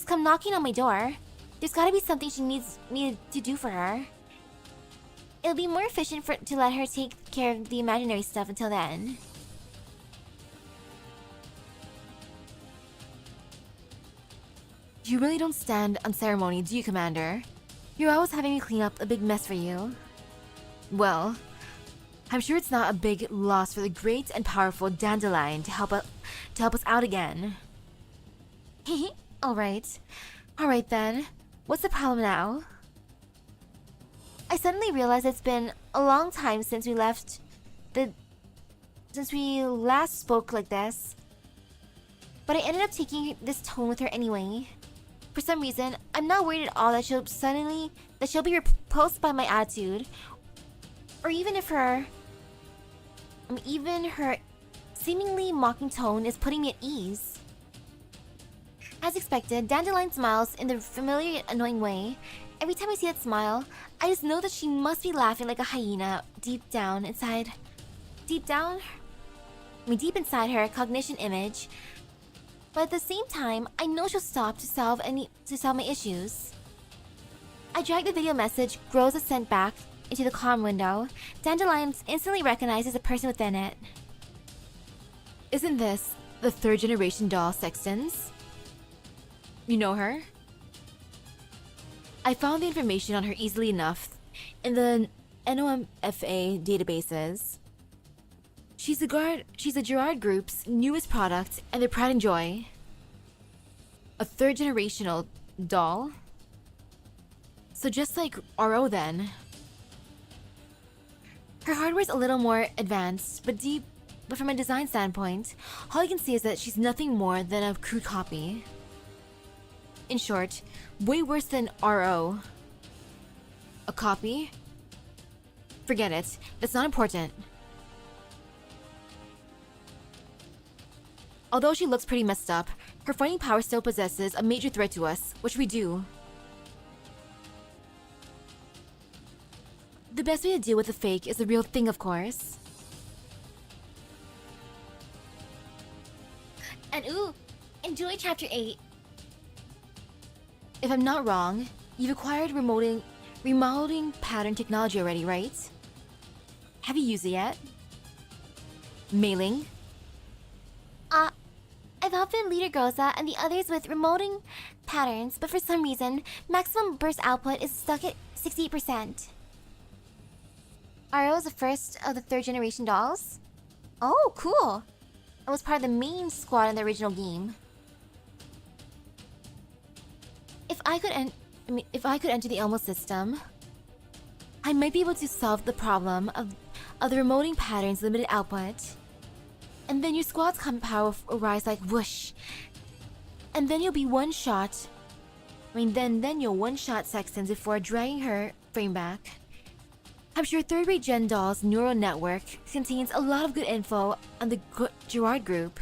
come knocking on my door, there's gotta be something she needs me to do for her. It'll be more efficient to let her take care of the imaginary stuff until then. You really don't stand on ceremony, do you, Commander? You're always having me clean up a big mess for you. Well, I'm sure it's not a big loss for the great and powerful Dandelion to help us out again. Alright. Alright then. What's the problem now? I suddenly realized it's been a long time since we last spoke like this. But I ended up taking this tone with her anyway. For some reason, I'm not worried at all that she'll be repulsed by my attitude. Or even her seemingly mocking tone is putting me at ease. As expected, Dandelion smiles in the familiar yet annoying way. Every time I see that smile, I just know that she must be laughing like a hyena deep inside her cognition image. But at the same time, I know she'll stop to solve my issues. I drag the video message Groza sent back into the comm window. Dandelion instantly recognizes the person within it. Isn't this the third generation doll Sexton's? You know her? I found the information on her easily enough in the NOMFA databases. She's the Gerard Group's newest product and their pride and joy. A third generational doll? So just like RO then. Her hardware's a little more advanced, but from a design standpoint, all I can see is that she's nothing more than a crude copy. In short, way worse than RO. A copy? Forget it, that's not important. Although she looks pretty messed up, Her fighting power still possesses a major threat to us. What should we do? The best way to deal with the fake is the real thing, of course. And ooh, enjoy chapter 8. If I'm not wrong, you've acquired remodeling pattern technology already, right? Have you used it yet? Mailing? I've helped the leader Goza and the others with remoting patterns, but for some reason, maximum burst output is stuck at 68%. Aro is the first of the 3rd generation dolls? Oh, cool! I was part of the main squad in the original game. If I could enter the Elmo system, I might be able to solve the problem of the remoting pattern's limited output. And then your squad's combat power will rise like whoosh. And then you'll be one-shot. Then you'll one-shot Sextons before dragging her frame back. I'm sure 3rd-rate Gen Doll's neural network contains a lot of good info on the Gerard group.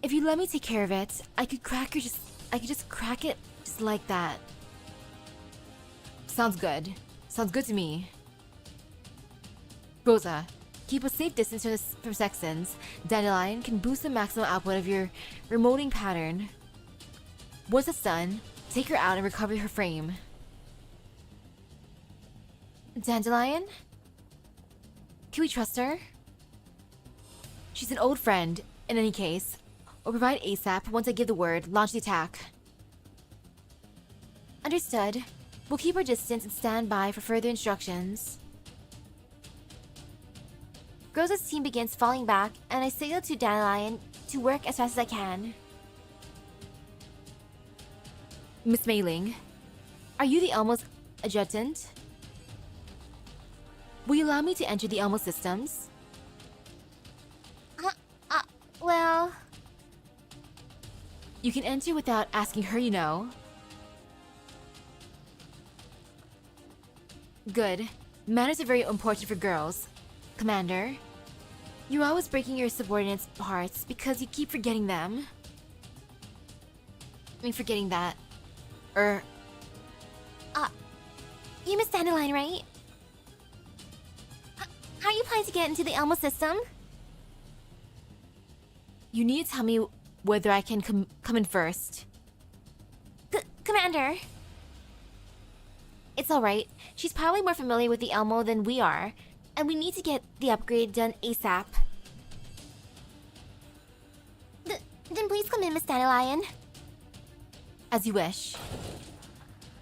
If you let me take care of it, I could just crack it just like that. Sounds good. Sounds good to me. Rosa, keep a safe distance from Sextons. Dandelion can boost the maximum output of your remoting pattern. Once it's done, take her out and recover her frame. Dandelion? Can we trust her? She's an old friend. In any case, we'll provide ASAP once I give the word. Launch the attack. Understood. We'll keep our distance and stand by for further instructions. Groza's team begins falling back, and I signal to Dandelion to work as fast as I can. Miss Mailing, are you the Elmo's adjutant? Will you allow me to enter the Elmo systems? Well... You can enter without asking her, you know. Good. Manners are very important for girls. Commander, you're always breaking your subordinates' hearts because you keep forgetting them. Forgetting that. You Miss Dandelion, right? How are you planning to get into the Elmo system? You need to tell me whether I can come in first. Commander! It's alright. She's probably more familiar with the Elmo than we are, and we need to get the upgrade done ASAP. Then please come in, Miss Dandelion. As you wish.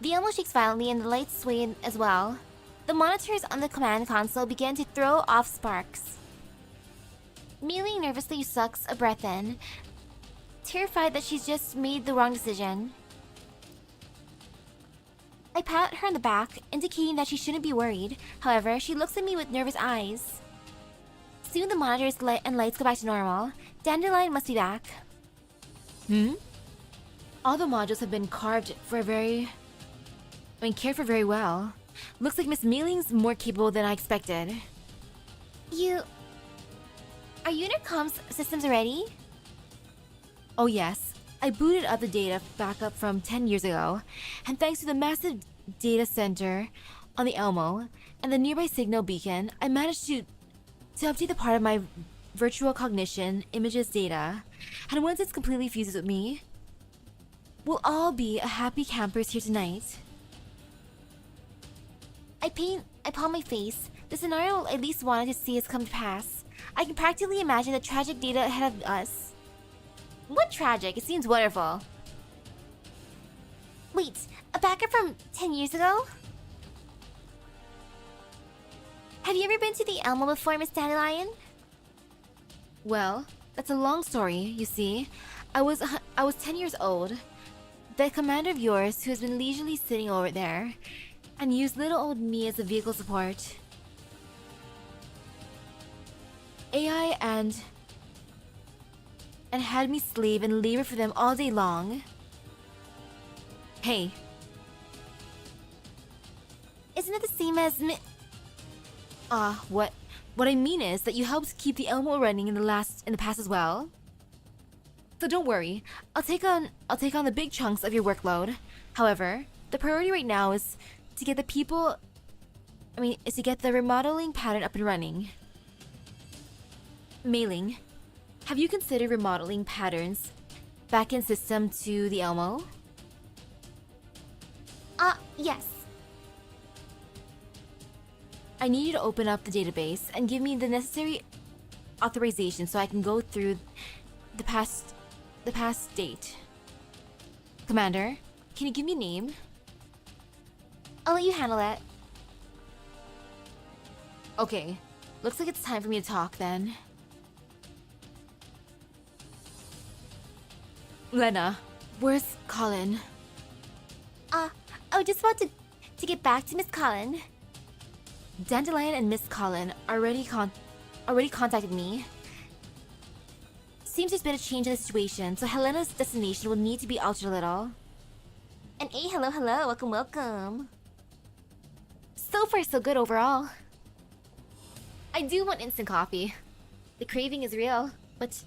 The Elmo shakes violently and the lights sway as well. The monitors on the command console begin to throw off sparks. Mealy nervously sucks a breath in, terrified that she's just made the wrong decision. I pat her on the back, indicating that she shouldn't be worried. However, she looks at me with nervous eyes. Soon the monitors and lights go back to normal. Dandelion must be back. All the modules have been cared for very well. Looks like Miss Mealing's more capable than I expected. Are your intercom systems ready? Oh yes, I booted up the data backup from 10 years ago, and thanks to the massive data center on the Elmo and the nearby signal beacon, I managed to update the part of my virtual cognition images data, and once it's completely fused with me, we'll all be a happy campers here tonight. I palm my face. The scenario I at least wanted to see has come to pass. I can practically imagine the tragic data ahead of us. What tragic? It seems wonderful. Wait, a backup from 10 years ago? Have you ever been to the Elmo before, Miss Dandelion? Well, that's a long story, you see. I was 10 years old. That commander of yours who has been leisurely sitting over there and used little old me as a vehicle support. AI and had me slave and labor for them all day long. Hey. Isn't it the same as what I mean is that you helped keep the Elmo running in the past as well. So don't worry, I'll take on the big chunks of your workload. However, the priority right now is to get the remodeling pattern up and running. Mailing. Have you considered remodeling patterns backend system to the Elmo? Yes. I need you to open up the database and give me the necessary authorization so I can go through the past date. Commander, can you give me a name? I'll let you handle it. Okay, looks like it's time for me to talk then. Lena, where's Colin? I was just about to get back to Miss Colin. Dandelion and Miss Colin already contacted me. Seems there's been a change in the situation, so Helena's destination will need to be altered a little. And hey, hello, welcome. So far, so good overall. I do want instant coffee. The craving is real, but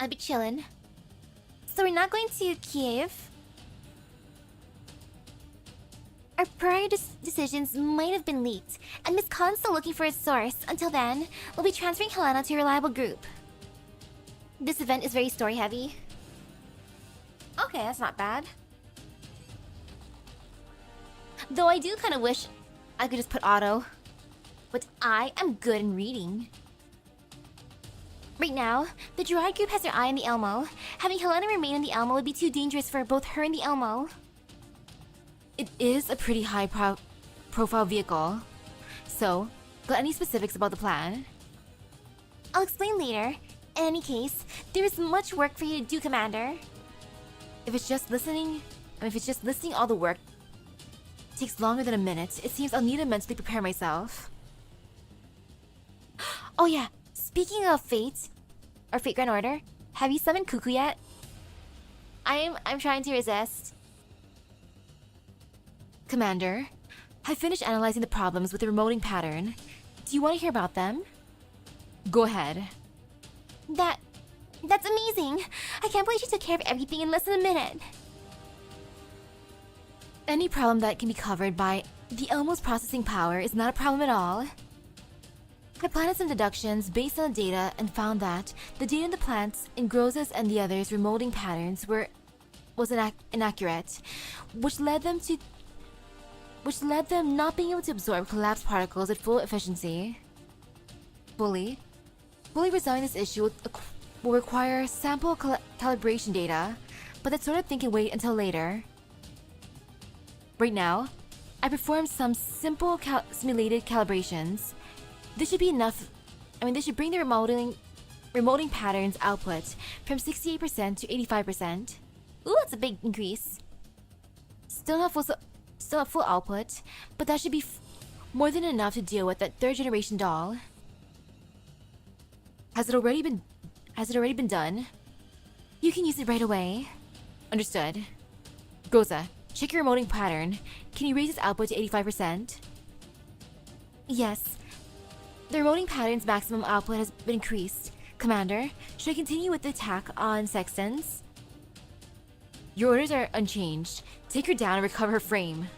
I'll be chillin'. So we're not going to Kiev. Our prior decisions might have been leaked, and Miss Khan's still looking for its source. Until then, we'll be transferring Helena to a reliable group. This event is very story-heavy. Okay, that's not bad. Though I do kind of wish I could just put auto. But I am good in reading. Right now, the Gerard group has their eye on the Elmo. Having Helena remain in the Elmo would be too dangerous for both her and the Elmo. It is a pretty high-profile vehicle. So, got any specifics about the plan? I'll explain later. In any case, there is much work for you to do, Commander. If it's just listing all the work takes longer than a minute, it seems I'll need to mentally prepare myself. Oh yeah, speaking of fate, or Fate Grand Order, have you summoned Cuckoo yet? I'm trying to resist. Commander, I've finished analyzing the problems with the remoting pattern. Do you want to hear about them? Go ahead. That's amazing! I can't believe she took care of everything in less than a minute. Any problem that can be covered by the Elmo's processing power is not a problem at all. I planned some deductions based on the data and found that the data in the plants, in Groza's and the others' remoting patterns was inaccurate, which led them not being able to absorb collapsed particles at full efficiency. Fully resolving this issue will require sample calibration data, but that sort of thing can wait until later. Right now, I performed some simple simulated calibrations. This should be enough. This should bring the remoting patterns output from 68% to 85%. Ooh, that's a big increase. Still not full output, but that should be more than enough to deal with that third generation doll. Has it already been done? You can use it right away. Understood. Goza, check your remoting pattern. Can you raise its output to 85%? Yes. The remoting pattern's maximum output has been increased. Commander, should I continue with the attack on Sextons? Your orders are unchanged. Take her down and recover her frame.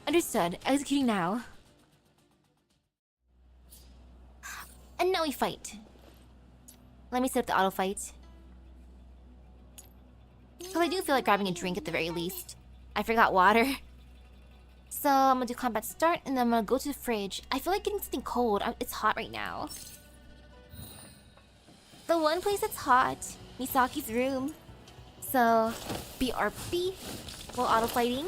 Understood. Executing now. And now we fight. Let me set up the auto fight. Because I do feel like grabbing a drink at the very least. I forgot water. So I'm gonna do combat start and then I'm gonna go to the fridge. I feel like getting something cold. It's hot right now. The one place that's hot, Misaki's room. So BRB while auto fighting.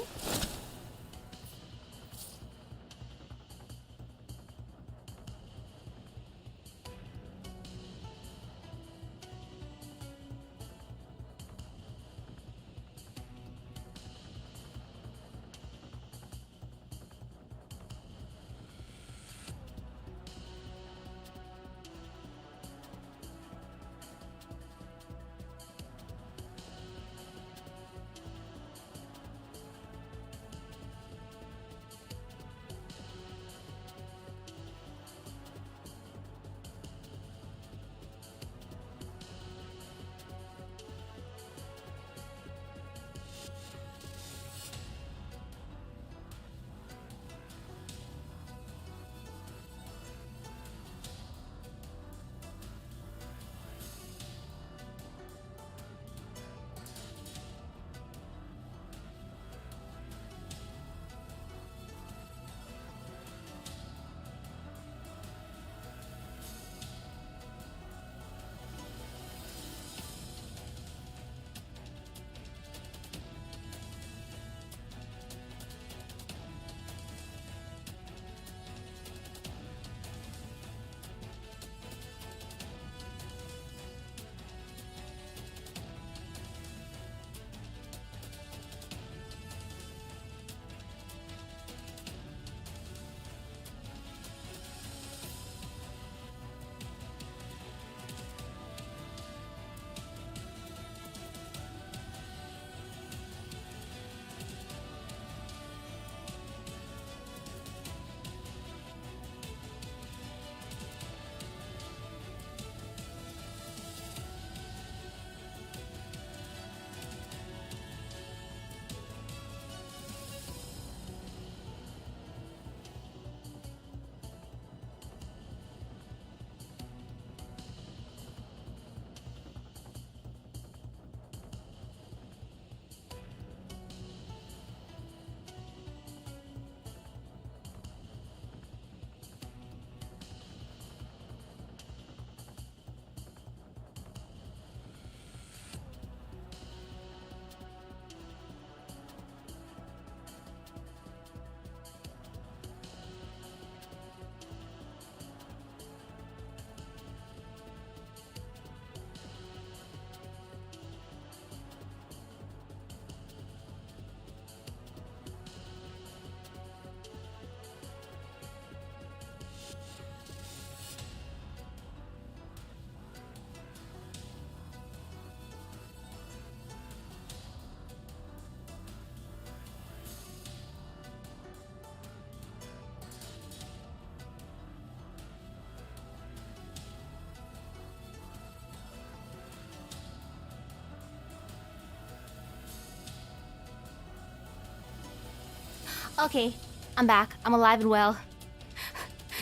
Okay, I'm back. I'm alive and well.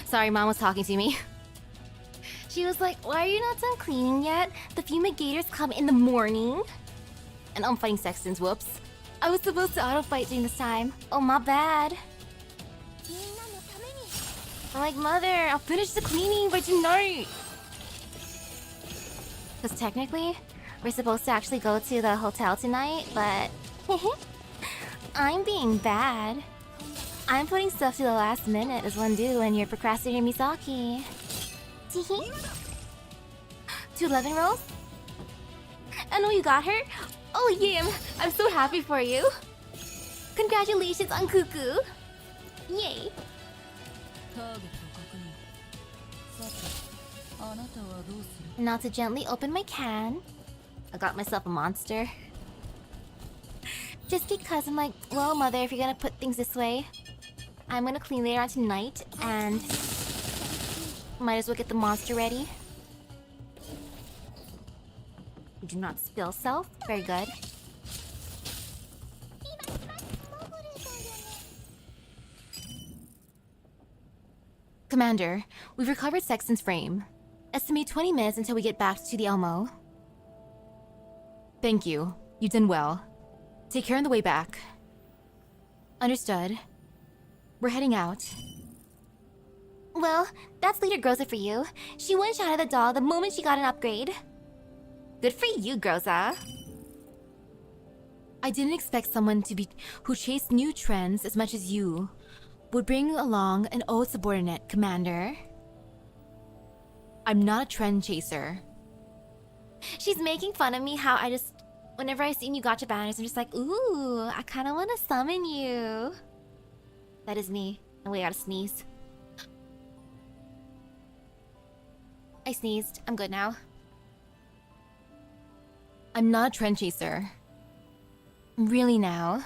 Sorry, Mom was talking to me. She was like, why are you not done cleaning yet? The fumigators come in the morning. And I'm fighting sextons, whoops. I was supposed to auto-fight during this time. Oh, my bad. I'm like, Mother, I'll finish the cleaning by tonight. Because technically, we're supposed to actually go to the hotel tonight, but... I'm being bad. I'm putting stuff to the last minute as one do when you're procrastinating Misaki. 211 rolls? I know you got her. Oh yeah, I'm so happy for you. Congratulations on Cuckoo. Yay. Now to gently open my can. I got myself a monster. Just because I'm like, well, Mother, if you're gonna put things this way, I'm gonna clean later on tonight and might as well get the monster ready. Do not spill self. Very good. Commander, we've recovered Sexton's frame. Estimate 20 minutes until we get back to the Elmo. Thank you. You've done well. Take care on the way back. Understood. We're heading out. Well, that's Leader Groza for you. She one-shotted the doll the moment she got an upgrade. Good for you, Groza. I didn't expect someone who chased new trends as much as you would bring along an old subordinate, Commander. I'm not a trend chaser. She's making fun of me how I just... Whenever I see new Gacha banners, I'm just like, ooh, I kind of want to summon you. That is me. Oh wait, I gotta sneeze. I sneezed. I'm good now. I'm not a trend chaser. Really now?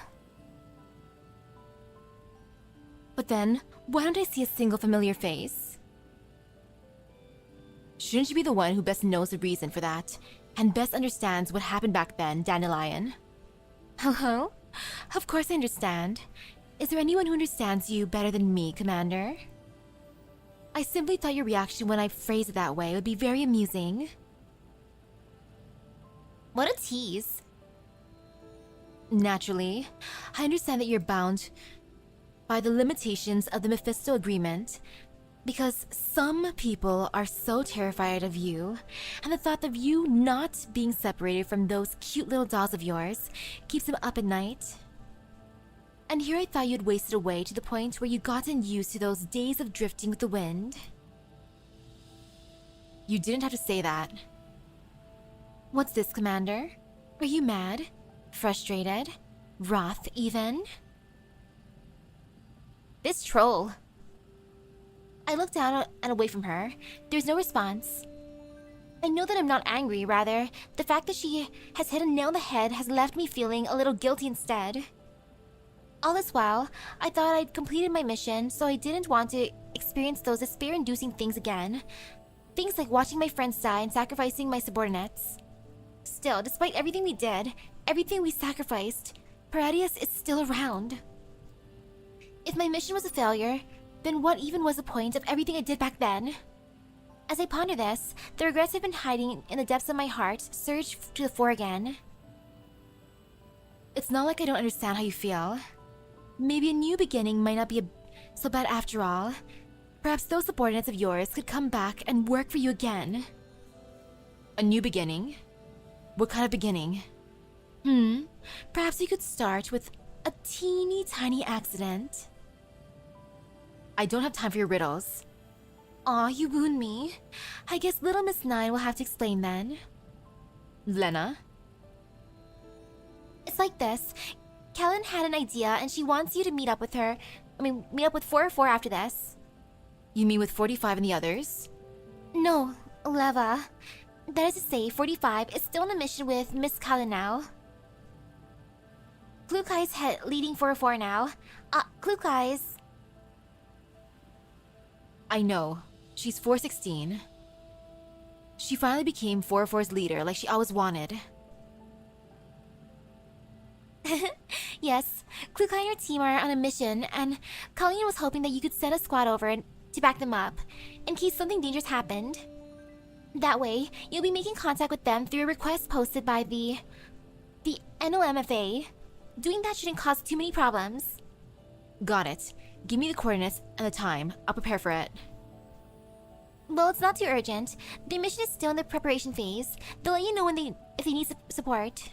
But then, why don't I see a single familiar face? Shouldn't you be the one who best knows the reason for that, and best understands what happened back then, Dandelion? Hello? Of course I understand. Is there anyone who understands you better than me, Commander? I simply thought your reaction when I phrased it that way would be very amusing. What a tease. Naturally, I understand that you're bound by the limitations of the Mephisto Agreement, because some people are so terrified of you, and the thought of you not being separated from those cute little dolls of yours keeps them up at night. And here I thought you'd wasted away to the point where you'd gotten used to those days of drifting with the wind. You didn't have to say that. What's this, Commander? Are you mad? Frustrated? Wroth, even? This troll. I looked down and away from her. There's no response. I know that I'm not angry, rather, the fact that she has hit a nail on the head has left me feeling a little guilty instead. All this while, I thought I'd completed my mission, so I didn't want to experience those despair-inducing things again. Things like watching my friends die and sacrificing my subordinates. Still, despite everything we did, everything we sacrificed, Paradius is still around. If my mission was a failure, then what even was the point of everything I did back then? As I ponder this, the regrets I've been hiding in the depths of my heart surge to the fore again. It's not like I don't understand how you feel. Maybe a new beginning might not be so bad after all. Perhaps those subordinates of yours could come back and work for you again. A new beginning? What kind of beginning? Perhaps you could start with a teeny tiny accident. I don't have time for your riddles. Aw, you wound me. I guess little Miss Nine will have to explain then. Lena? It's like this. Kellen had an idea and she wants you to meet up with her. Meet up with 404 after this. You mean with 45 and the others? No, Leva. That is to say, 45 is still on a mission with Miss Kellen now. Klukai's leading 404 now. Klukai's... I know. She's 416. She finally became 404's leader like she always wanted. Yes, Klukai and your team are on a mission, and Colleen was hoping that you could send a squad over to back them up, in case something dangerous happened. That way, you'll be making contact with them through a request posted by the NOMFA. Doing that shouldn't cause too many problems. Got it. Give me the coordinates and the time. I'll prepare for it. Well, it's not too urgent. Their mission is still in the preparation phase. They'll let you know if they need support.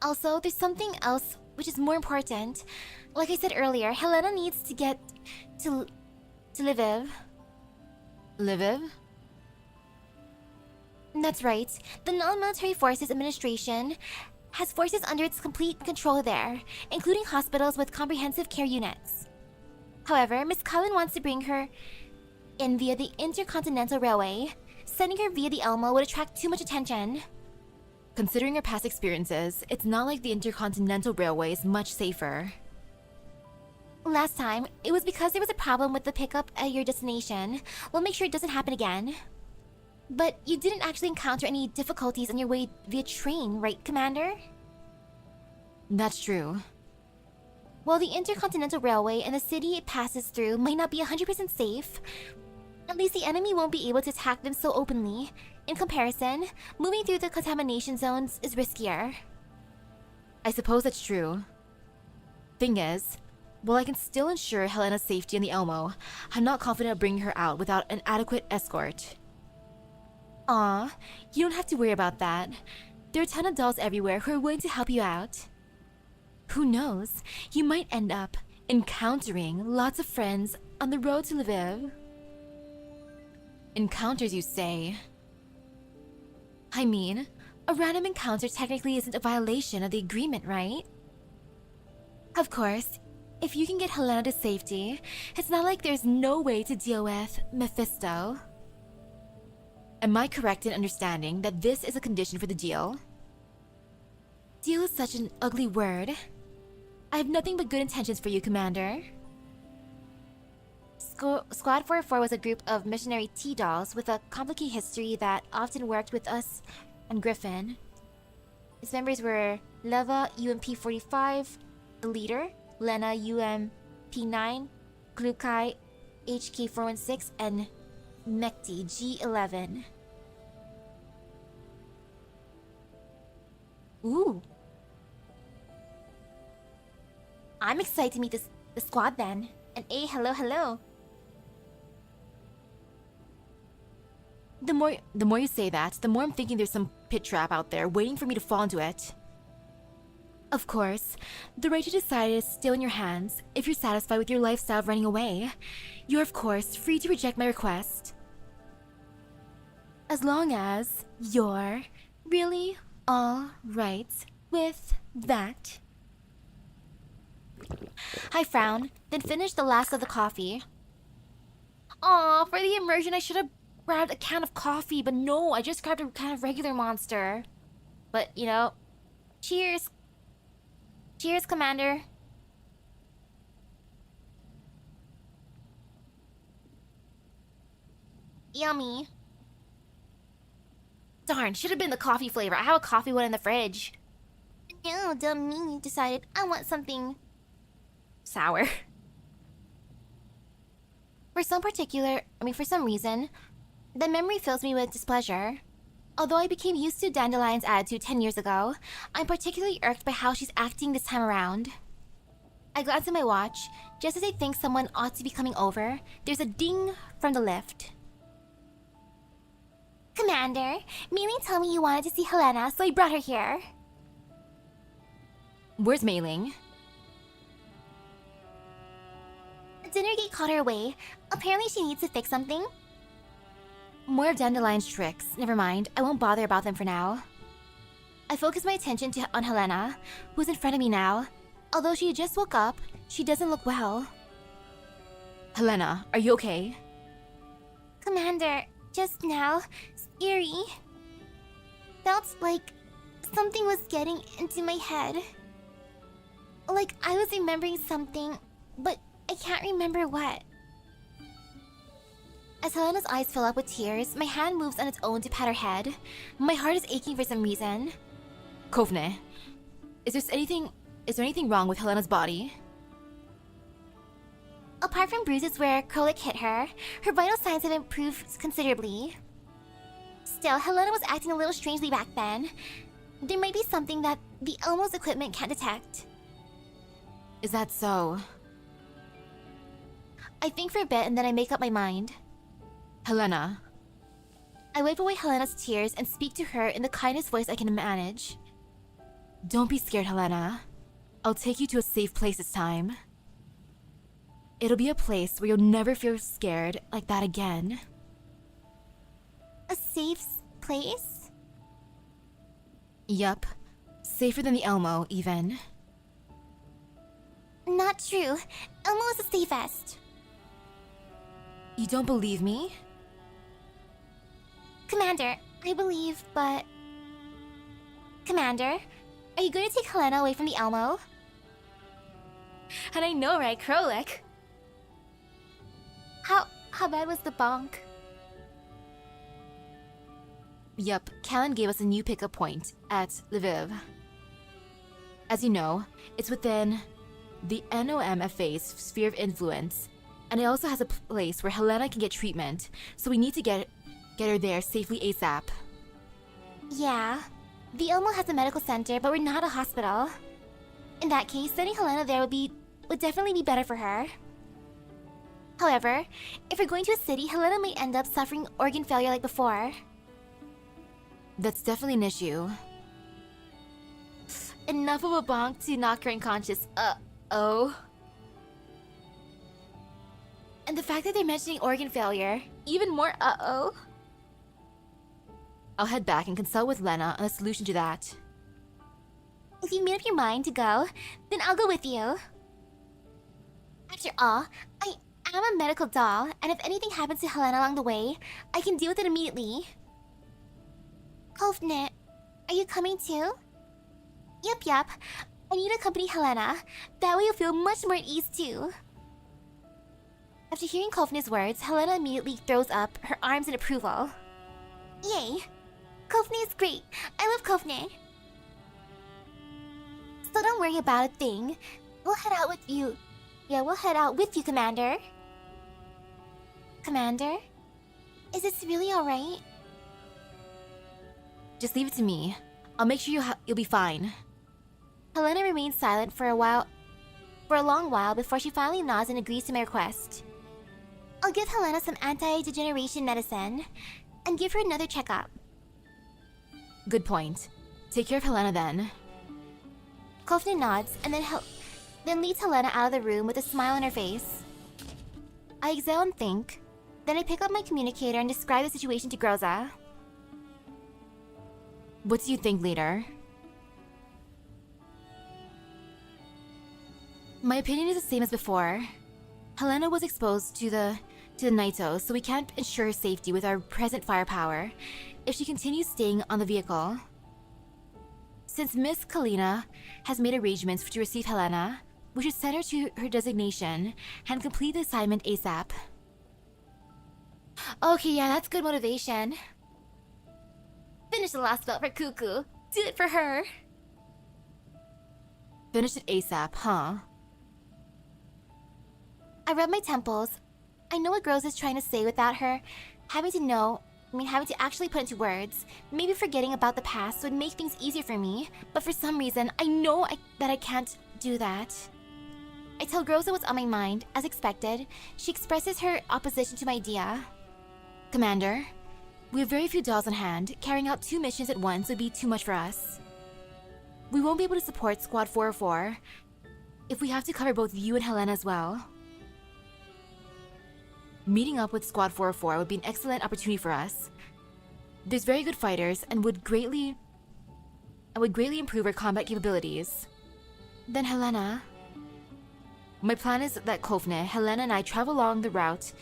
Also, there's something else which is more important. Like I said earlier, Helena needs to get to Lviv. Lviv? That's right. The Non-Military Forces Administration has forces under its complete control there, including hospitals with comprehensive care units. However, Miss Cullen wants to bring her in via the Intercontinental Railway. Sending her via the Elmo would attract too much attention. Considering her past experiences, it's not like the Intercontinental Railway is much safer. Last time, it was because there was a problem with the pickup at your destination. We'll make sure it doesn't happen again. But you didn't actually encounter any difficulties on your way via train, right, Commander? That's true. While the Intercontinental Railway and the city it passes through might not be 100% safe, at least the enemy won't be able to attack them so openly. In comparison, moving through the contamination zones is riskier. I suppose that's true. Thing is, while I can still ensure Helena's safety in the Elmo, I'm not confident of bringing her out without an adequate escort. Aw, You don't have to worry about that. There are a ton of dolls everywhere who are willing to help you out. Who knows, you might end up encountering lots of friends on the road to Lviv. Encounters, you say? I mean, a random encounter technically isn't a violation of the agreement, right? Of course, if you can get Helena to safety, it's not like there's no way to deal with Mephisto. Am I correct in understanding that this is a condition for the deal? Deal is such an ugly word. I have nothing but good intentions for you, Commander. Squad 44 was a group of missionary T-dolls with a complicated history that often worked with us and Griffin. Its members were Leva UMP-45, the leader, Lena UMP-9, Glukai HK-416, and Mekti G-11. Ooh. I'm excited to meet the squad then. And hello. The more you say that, the more I'm thinking there's some pit trap out there waiting for me to fall into it. Of course, the right to decide is still in your hands. If you're satisfied with your lifestyle of running away, you're of course free to reject my request. As long as you're really all right with that. I frown, then finish the last of the coffee. Aw, for the immersion I should have grabbed a can of coffee, but no, I just grabbed a can of regular Monster. But, you know, cheers. Cheers, Commander. Yummy. Darn, should have been the coffee flavor. I have a coffee one in the fridge. No, dumb me decided I want something sour. For some reason, the memory fills me with displeasure. Although I became used to Dandelion's attitude 10 years ago, I'm particularly irked by how she's acting this time around. I glance at my watch. Just as I think someone ought to be coming over, there's a ding from the lift. Commander, Mei Ling told me you wanted to see Helena, so I brought her here. Where's Mei Ling? Dinner gate called her away. Apparently she needs to fix something. More of Dandelion's tricks. Never mind, I won't bother about them for now. I focus my attention on Helena, who's in front of me now. Although she just woke up, she doesn't look well. Helena, are you okay? Commander, just now, scary. Felt like something was getting into my head. Like I was remembering something, but I can't remember what. As Helena's eyes fill up with tears, my hand moves on its own to pat her head. My heart is aching for some reason. Kofner, is there anything Is there anything wrong with Helena's body? Apart from bruises where Krolik hit her, her vital signs have improved considerably. Still, Helena was acting a little strangely back then. There might be something that the Elmo's equipment can't detect. Is that so? I think for a bit and then I make up my mind. Helena. I wipe away Helena's tears and speak to her in the kindest voice I can manage. Don't be scared, Helena. I'll take you to a safe place this time. It'll be a place where you'll never feel scared like that again. A safe place? Yup. Safer than the Elmo, even. Not true. Elmo is the safest. You don't believe me? Commander, I believe, but... Commander, are you going to take Helena away from the Elmo? And I know, right, Krolik? How bad was the bonk? Yup, Callan gave us a new pickup point at Lviv. As you know, it's within the NOMFA's sphere of influence, and it also has a place where Helena can get treatment, so we need to get her there safely ASAP. Yeah. The Elmo has a medical center, but we're not a hospital. In that case, sending Helena there would definitely be better for her. However, if we're going to a city, Helena may end up suffering organ failure like before. That's definitely an issue. Enough of a bonk to knock her unconscious. Uh-oh. And the fact that they're mentioning organ failure, even more uh-oh. I'll head back and consult with Lena on a solution to that. If you made up your mind to go, then I'll go with you. After all, I am a medical doll, and if anything happens to Helena along the way, I can deal with it immediately. Kofner, are you coming too? Yup. I need to accompany Helena. That way you'll feel much more at ease too. After hearing Kofner's words, Helena immediately throws up her arms in approval. Yay! Kofner is great. I love Kofner. So don't worry about a thing. We'll head out with you. Yeah, we'll head out with you, Commander. Commander? Is this really alright? Just leave it to me. I'll make sure you'll be fine. Helena remains silent for a long while before she finally nods and agrees to my request. I'll give Helena some anti-degeneration medicine and give her another checkup. Good point. Take care of Helena then. Kofner nods and then leads Helena out of the room with a smile on her face. I exhale and think. Then I pick up my communicator and describe the situation to Groza. What do you think, leader? My opinion is the same as before. Helena was exposed to the Naito, so we can't ensure her safety with our present firepower if she continues staying on the vehicle. Since Miss Kalina has made arrangements to receive Helena, we should send her to her designation and complete the assignment ASAP. Okay, yeah, that's good motivation. Finish the last belt for Cuckoo. Do it for her. Finish it ASAP, huh? I rub my temples. I know what Rose is trying to say without her having to actually put into words. Maybe forgetting about the past would make things easier for me, but for some reason, I know that I can't do that. I tell Groza what's on my mind. As expected, she expresses her opposition to my idea. Commander, we have very few dolls on hand. Carrying out 2 missions at once would be too much for us. We won't be able to support Squad 404 if we have to cover both you and Helena as well. Meeting up with Squad 404 would be an excellent opportunity for us. There's very good fighters and would greatly improve our combat capabilities. Then Helena. My plan is that Kofner, Helena, and I travel along the route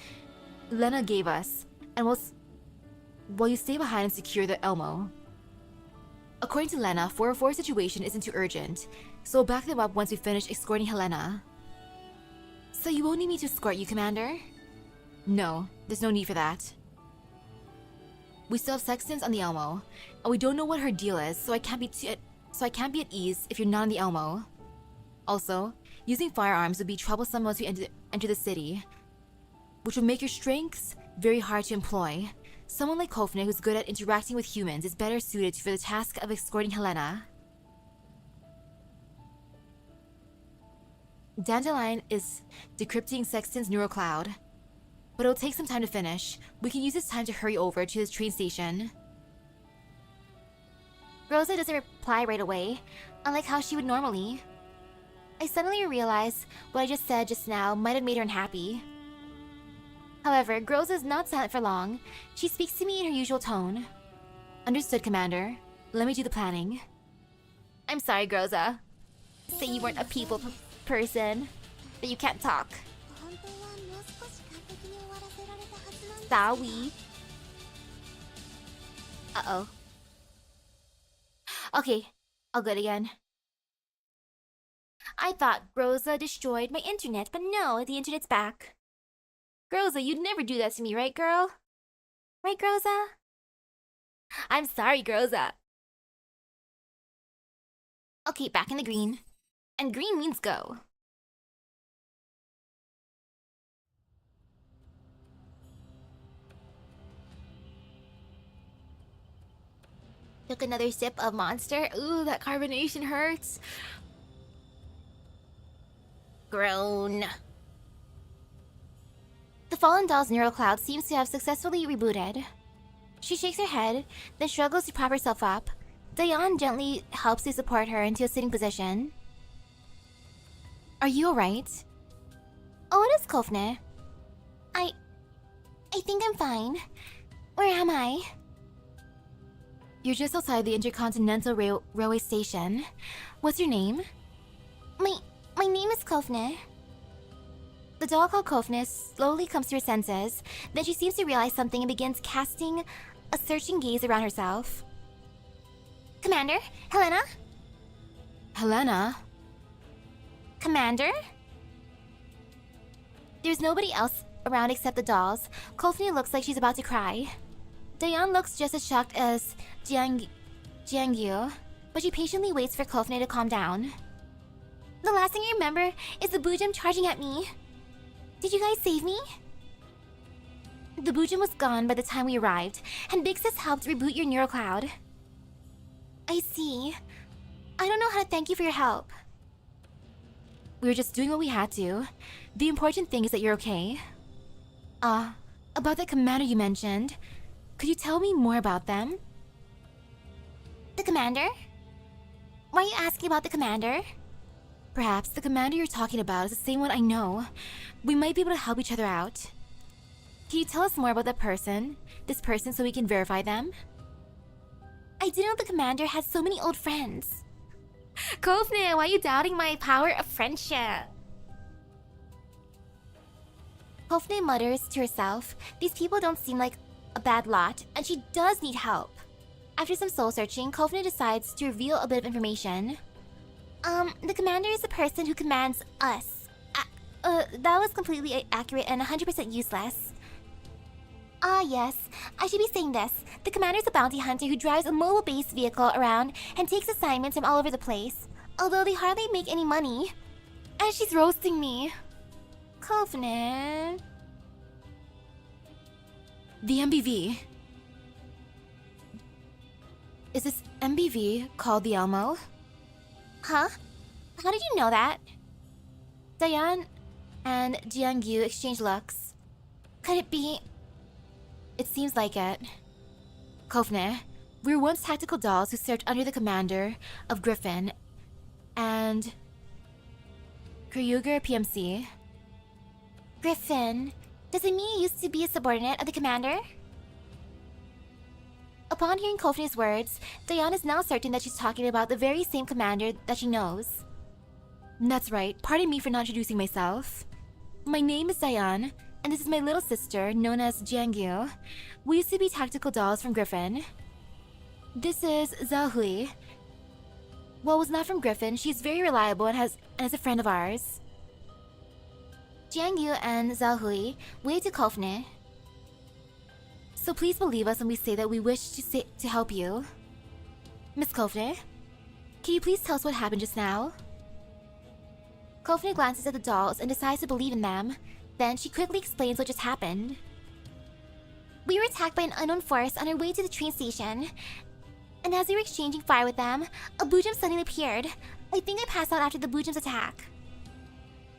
Lena gave us, and while you stay behind and secure the Elmo. According to Lena, 404's situation isn't too urgent, so we'll back them up once we finish escorting Helena. So you won't need me to escort you, Commander? No, there's no need for that. We still have sextants on the Elmo, and we don't know what her deal is, so I can't be at ease if you're not on the Elmo. Also, using firearms would be troublesome once we enter the city, which would make your strengths very hard to employ. Someone like Kofner, who's good at interacting with humans, is better suited for the task of escorting Helena. Dandelion is decrypting Sexton's neural cloud, but it'll take some time to finish. We can use this time to hurry over to the train station. Rosa doesn't reply right away, unlike how she would normally. I suddenly realize what I just said just now might have made her unhappy. However, Rosa is not silent for long. She speaks to me in her usual tone. Understood, Commander. Let me do the planning. I'm sorry, Groza. Say you weren't a people person, but you can't talk. Sorry. Uh-oh. Okay, all good again. I thought Groza destroyed my internet, but no, the internet's back. Groza, you'd never do that to me, right, girl? Right, Groza? I'm sorry, Groza. Okay, back in the green. And green means go. Took another sip of Monster. Ooh, that carbonation hurts. Groan. The fallen doll's neural cloud seems to have successfully rebooted. She shakes her head, then struggles to prop herself up. Daiyan gently helps to support her into a sitting position. Are you alright? Oh, it is Kofner. I think I'm fine. Where am I? You're just outside the Intercontinental Railway Station. What's your name? My name is Kofner. The doll called Kofner slowly comes to her senses. Then she seems to realize something and begins casting a searching gaze around herself. Commander? Helena? Helena? Commander? There's nobody else around except the dolls. Kofner looks like she's about to cry. Daiyan looks just as shocked as Jiangyu, but she patiently waits for Kofner to calm down. The last thing I remember is the Bujum charging at me. Did you guys save me? The Bujum was gone by the time we arrived, and Big Sis helped reboot your neural cloud. I see. I don't know how to thank you for your help. We were just doing what we had to. The important thing is that you're okay. About that commander you mentioned. Could you tell me more about them? The commander? Why are you asking about the commander? Perhaps the commander you're talking about is the same one I know. We might be able to help each other out. Can you tell us more about this person, so we can verify them? I didn't know the commander had so many old friends. Kofner, why are you doubting my power of friendship? Kofner mutters to herself, these people don't seem like a bad lot, and she does need help. After some soul searching, Kofner decides to reveal a bit of information. The commander is the person who commands us. That was completely accurate and 100% useless. Yes. I should be saying this. The commander is a bounty hunter who drives a mobile-based vehicle around and takes assignments from all over the place. Although they hardly make any money. And she's roasting me. Kofner. The MBV. Is this MBV called the Elmo? Huh? How did you know that? Daiyan and Jiangyu exchange looks. Could it be... It seems like it. Kofner, we were once tactical dolls who served under the commander of Griffin and Kryuger PMC. Griffin? Does it mean you used to be a subordinate of the commander? Upon hearing Kofner's words, Daiyan is now certain that she's talking about the very same commander that she knows. That's right. Pardon me for not introducing myself. My name is Daiyan, and this is my little sister, known as Jiangyu. We used to be tactical dolls from Griffin. This is Zhaohui. While was not from Griffin, she's very reliable and is a friend of ours. Jiangyu and Zhaohui wave to Kofner. So please believe us when we say that we wish to help you. Miss Kofner, can you please tell us what happened just now? Kofner glances at the dolls and decides to believe in them. Then she quickly explains what just happened. We were attacked by an unknown force on our way to the train station. And as we were exchanging fire with them, a Bujum suddenly appeared. I think I passed out after the Bujum's attack.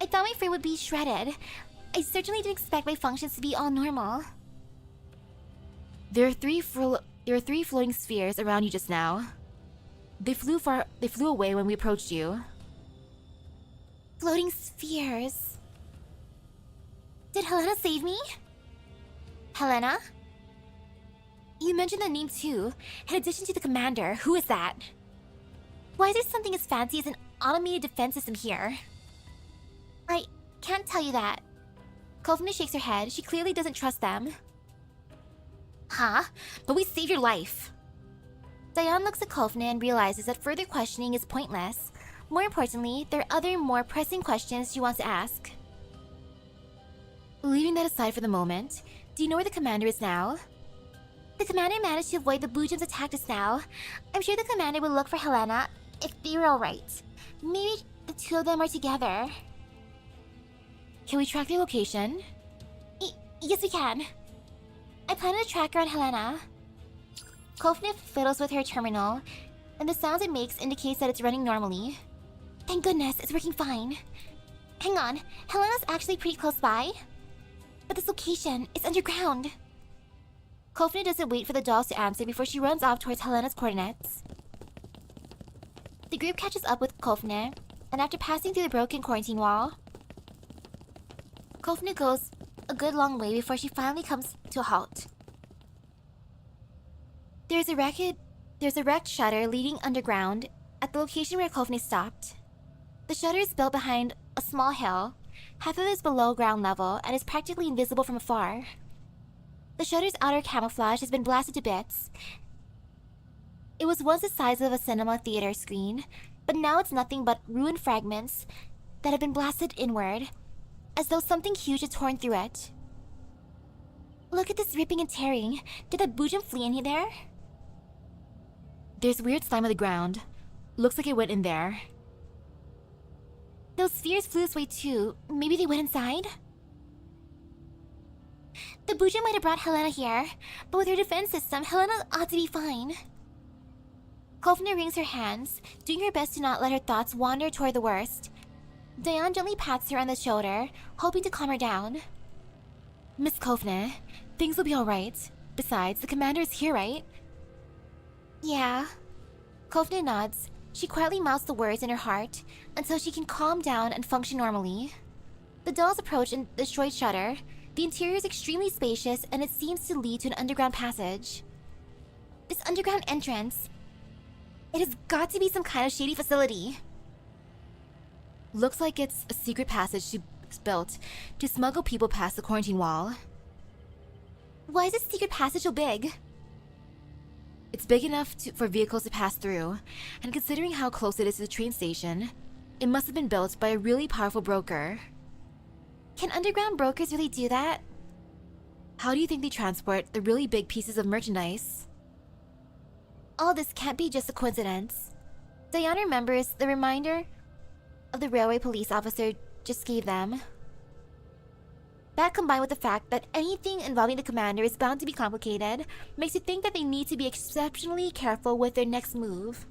I thought my frame would be shredded. I certainly didn't expect my functions to be all normal. There are three floating spheres around you just now. They flew away when we approached you. Floating spheres. Did Helena save me? Helena? You mentioned the name too. In addition to the commander, who is that? Why is there something as fancy as an automated defense system here? I can't tell you that. Kofner shakes her head. She clearly doesn't trust them. Huh? But we saved your life. Daiyan looks at Kofner and realizes that further questioning is pointless. More importantly, there are other more pressing questions she wants to ask. Leaving that aside for the moment, do you know where the commander is now? The commander managed to avoid the Bujum's attack just now. I'm sure the commander will look for Helena if they were alright. Maybe the two of them are together. Can we track their location? Yes, we can. I plan to track her on Helena. Kofner fiddles with her terminal, and the sounds it makes indicates that it's running normally. Thank goodness, it's working fine. Hang on, Helena's actually pretty close by. But this location is underground. Kofner doesn't wait for the dolls to answer before she runs off towards Helena's coordinates. The group catches up with Kofner, and after passing through the broken quarantine wall, Kofner goes a good long way before she finally comes to a halt. There's a wrecked shutter leading underground at the location where Kofner stopped. The shutter is built behind a small hill. Half of it is below ground level and is practically invisible from afar. The shutter's outer camouflage has been blasted to bits. It was once the size of a cinema theater screen, but now it's nothing but ruined fragments that have been blasted inward, as though something huge had torn through it. Look at this ripping and tearing. Did that Bujum flee in there? There's weird slime on the ground. Looks like it went in there. Those spheres flew this way too. Maybe they went inside? The Bujum might have brought Helena here, but with her defense system, Helena ought to be fine. Kofner wrings her hands, doing her best to not let her thoughts wander toward the worst. Daiyan gently pats her on the shoulder, hoping to calm her down. Miss Kofner, things will be alright. Besides, the commander is here, right? Yeah. Kofner nods. She quietly mouths the words in her heart until she can calm down and function normally. The dolls approach and destroy shutter. The interior is extremely spacious and it seems to lead to an underground passage. This underground entrance, it has got to be some kind of shady facility. Looks like it's a secret passage she built to smuggle people past the quarantine wall. Why is this secret passage so big? It's big enough for vehicles to pass through, and considering how close it is to the train station, it must have been built by a really powerful broker. Can underground brokers really do that? How do you think they transport the really big pieces of merchandise? All this can't be just a coincidence. Daiyan remembers the reminder of the railway police officer just gave them. That combined with the fact that anything involving the commander is bound to be complicated makes you think that they need to be exceptionally careful with their next move.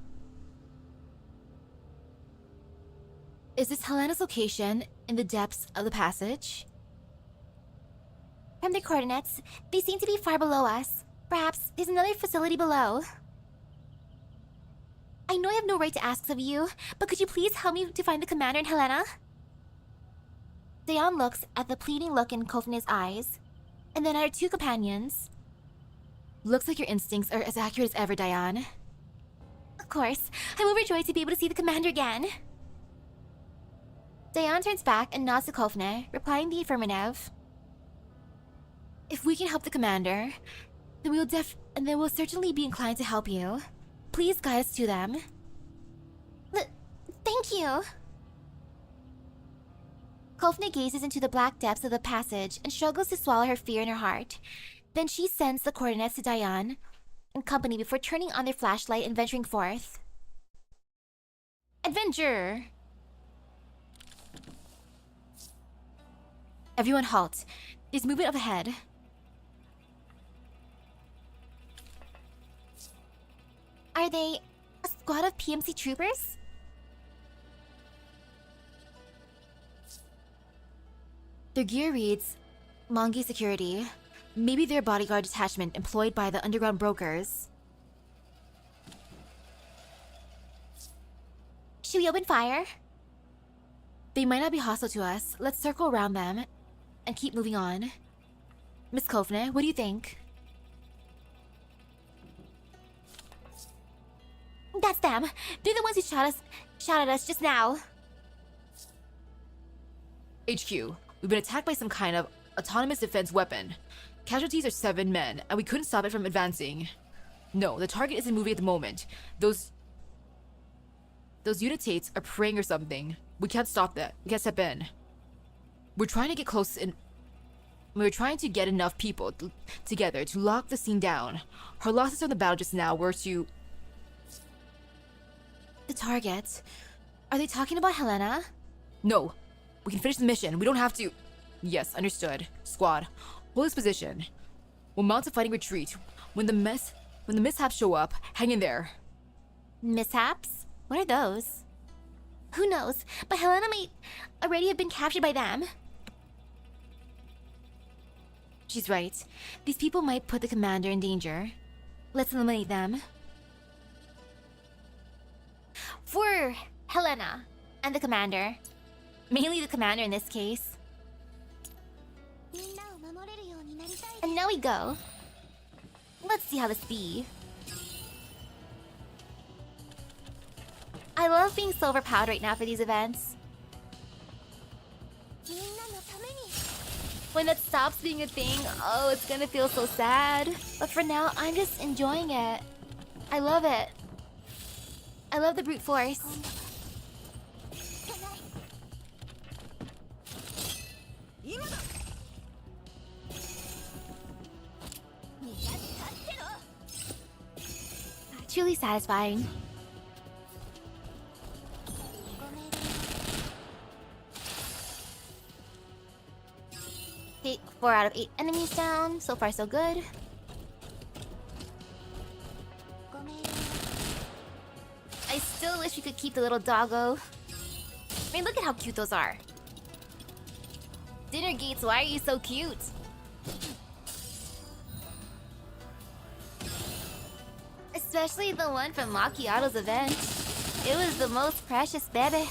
Is this Helena's location in the depths of the passage? From their coordinates, they seem to be far below us. Perhaps there's another facility below. I know I have no right to ask of you, but could you please help me to find the commander and Helena? Daiyan looks at the pleading look in Kofner's eyes, and then at her two companions. Looks like your instincts are as accurate as ever, Daiyan. Of course, I'm overjoyed to be able to see the commander again. Daiyan turns back and nods to Kofner, replying the affirmative. If we can help the commander, then we'll certainly be inclined to help you. Please guide us to them. Thank you. Kofner gazes into the black depths of the passage and struggles to swallow her fear in her heart. Then she sends the coordinates to Daiyan and company before turning on their flashlight and venturing forth. Adventure! Everyone halt. There's movement up ahead. Are they a squad of PMC troopers? Their gear reads Mongi Security. Maybe they're a bodyguard detachment employed by the underground brokers. Should we open fire? They might not be hostile to us. Let's circle around them and keep moving on. Miss Kofner, what do you think? That's them. They're the ones who shot at us just now. HQ, we've been attacked by some kind of autonomous defense weapon. Casualties are 7 men, and we couldn't stop it from advancing. No, the target isn't moving at the moment. Those unitates are praying or something. We can't stop that. We can't step in. We're trying to get close and we're trying to get enough people together to lock the scene down. Our losses from the battle just now were to... The target? Are they talking about Helena? No. We can finish the mission. We don't have to... Yes, understood. Squad, hold this position. We'll mount a fighting retreat. When the mishaps show up, hang in there. Mishaps? What are those? Who knows, but Helena might already have been captured by them. She's right. These people might put the commander in danger. Let's eliminate them. For Helena and the commander. Mainly the commander in this case. And now we go. Let's see how this be. I love being so overpowered right now for these events. When it stops being a thing, oh, it's gonna feel so sad. But for now, I'm just enjoying it. I love it. I love the brute force. Truly satisfying. Okay, 4 out of 8 enemies down. So far, so good. I still wish we could keep the little doggo. I mean, look at how cute those are. Dinner Gates, why are you so cute? Especially the one from Macchiato's event. It was the most precious baby.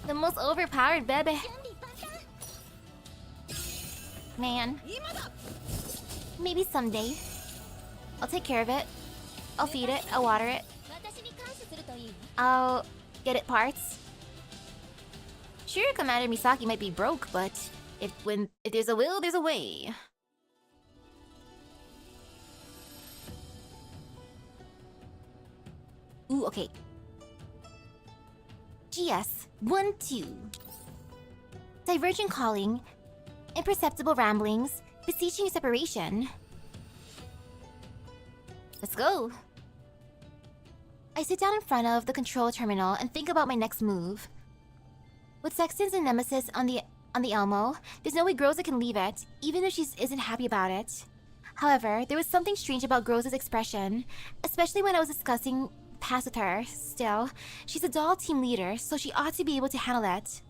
The most overpowered baby. Man. Maybe someday. I'll take care of it. I'll feed it. I'll water it. I'll get it parts. Sure, Commander Misaki might be broke, but if there's a will, there's a way. Ooh, okay. GS 1-2. Divergent calling, imperceptible ramblings, beseeching separation. Let's go. I sit down in front of the control terminal and think about my next move. With Sextons and Nemesis on the Elmo, there's no way Groza can leave it, even if she isn't happy about it. However, there was something strange about Groza's expression, especially when I was discussing past with her. Still, she's a doll team leader, so she ought to be able to handle it.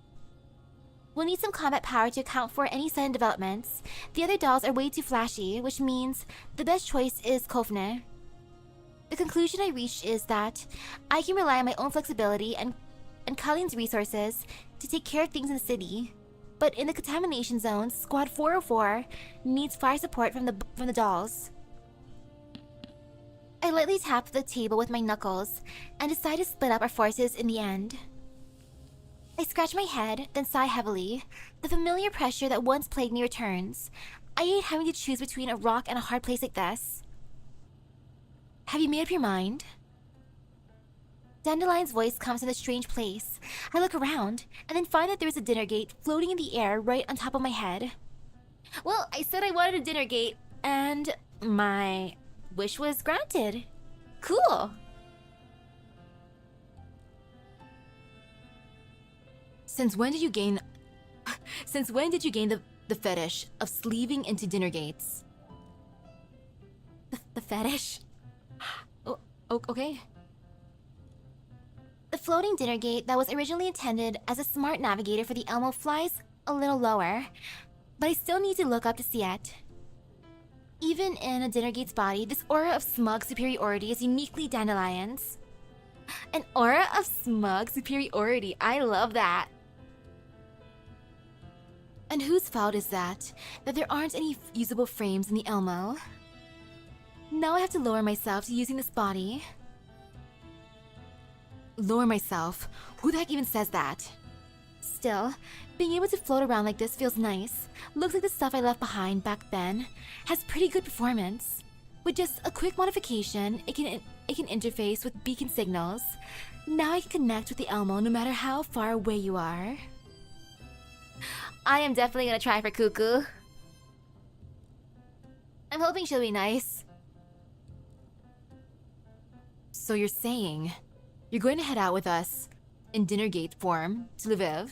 We'll need some combat power to account for any sudden developments. The other dolls are way too flashy, which means the best choice is Kofner. The conclusion I reached is that I can rely on my own flexibility and Colleen's resources to take care of things in the city. But in the contamination zones, Squad 404 needs fire support from the dolls. I lightly tap the table with my knuckles and decide to split up our forces in the end. I scratch my head, then sigh heavily. The familiar pressure that once plagued me returns. I hate having to choose between a rock and a hard place like this. Have you made up your mind? Dandelion's voice comes from a strange place. I look around, and then find that there is a dinner gate floating in the air right on top of my head. Well, I said I wanted a dinner gate, and my wish was granted. Cool! Since when did you gain the The fetish of sleeving into dinner gates. The fetish? Okay. The floating dinner gate that was originally intended as a smart navigator for the Elmo flies a little lower, but I still need to look up to see it. Even in a dinner gate's body, this aura of smug superiority is uniquely Dandelion's. An aura of smug superiority, I love that. And whose fault is that there aren't any usable frames in the Elmo? Now I have to lower myself to using this body. Lower myself? Who the heck even says that? Still, being able to float around like this feels nice. Looks like the stuff I left behind back then has pretty good performance. With just a quick modification, it can interface with beacon signals. Now I can connect with the Elmo no matter how far away you are. I am definitely gonna try for Cuckoo. I'm hoping she'll be nice. So you're saying you're going to head out with us in dinner gate form to Lviv?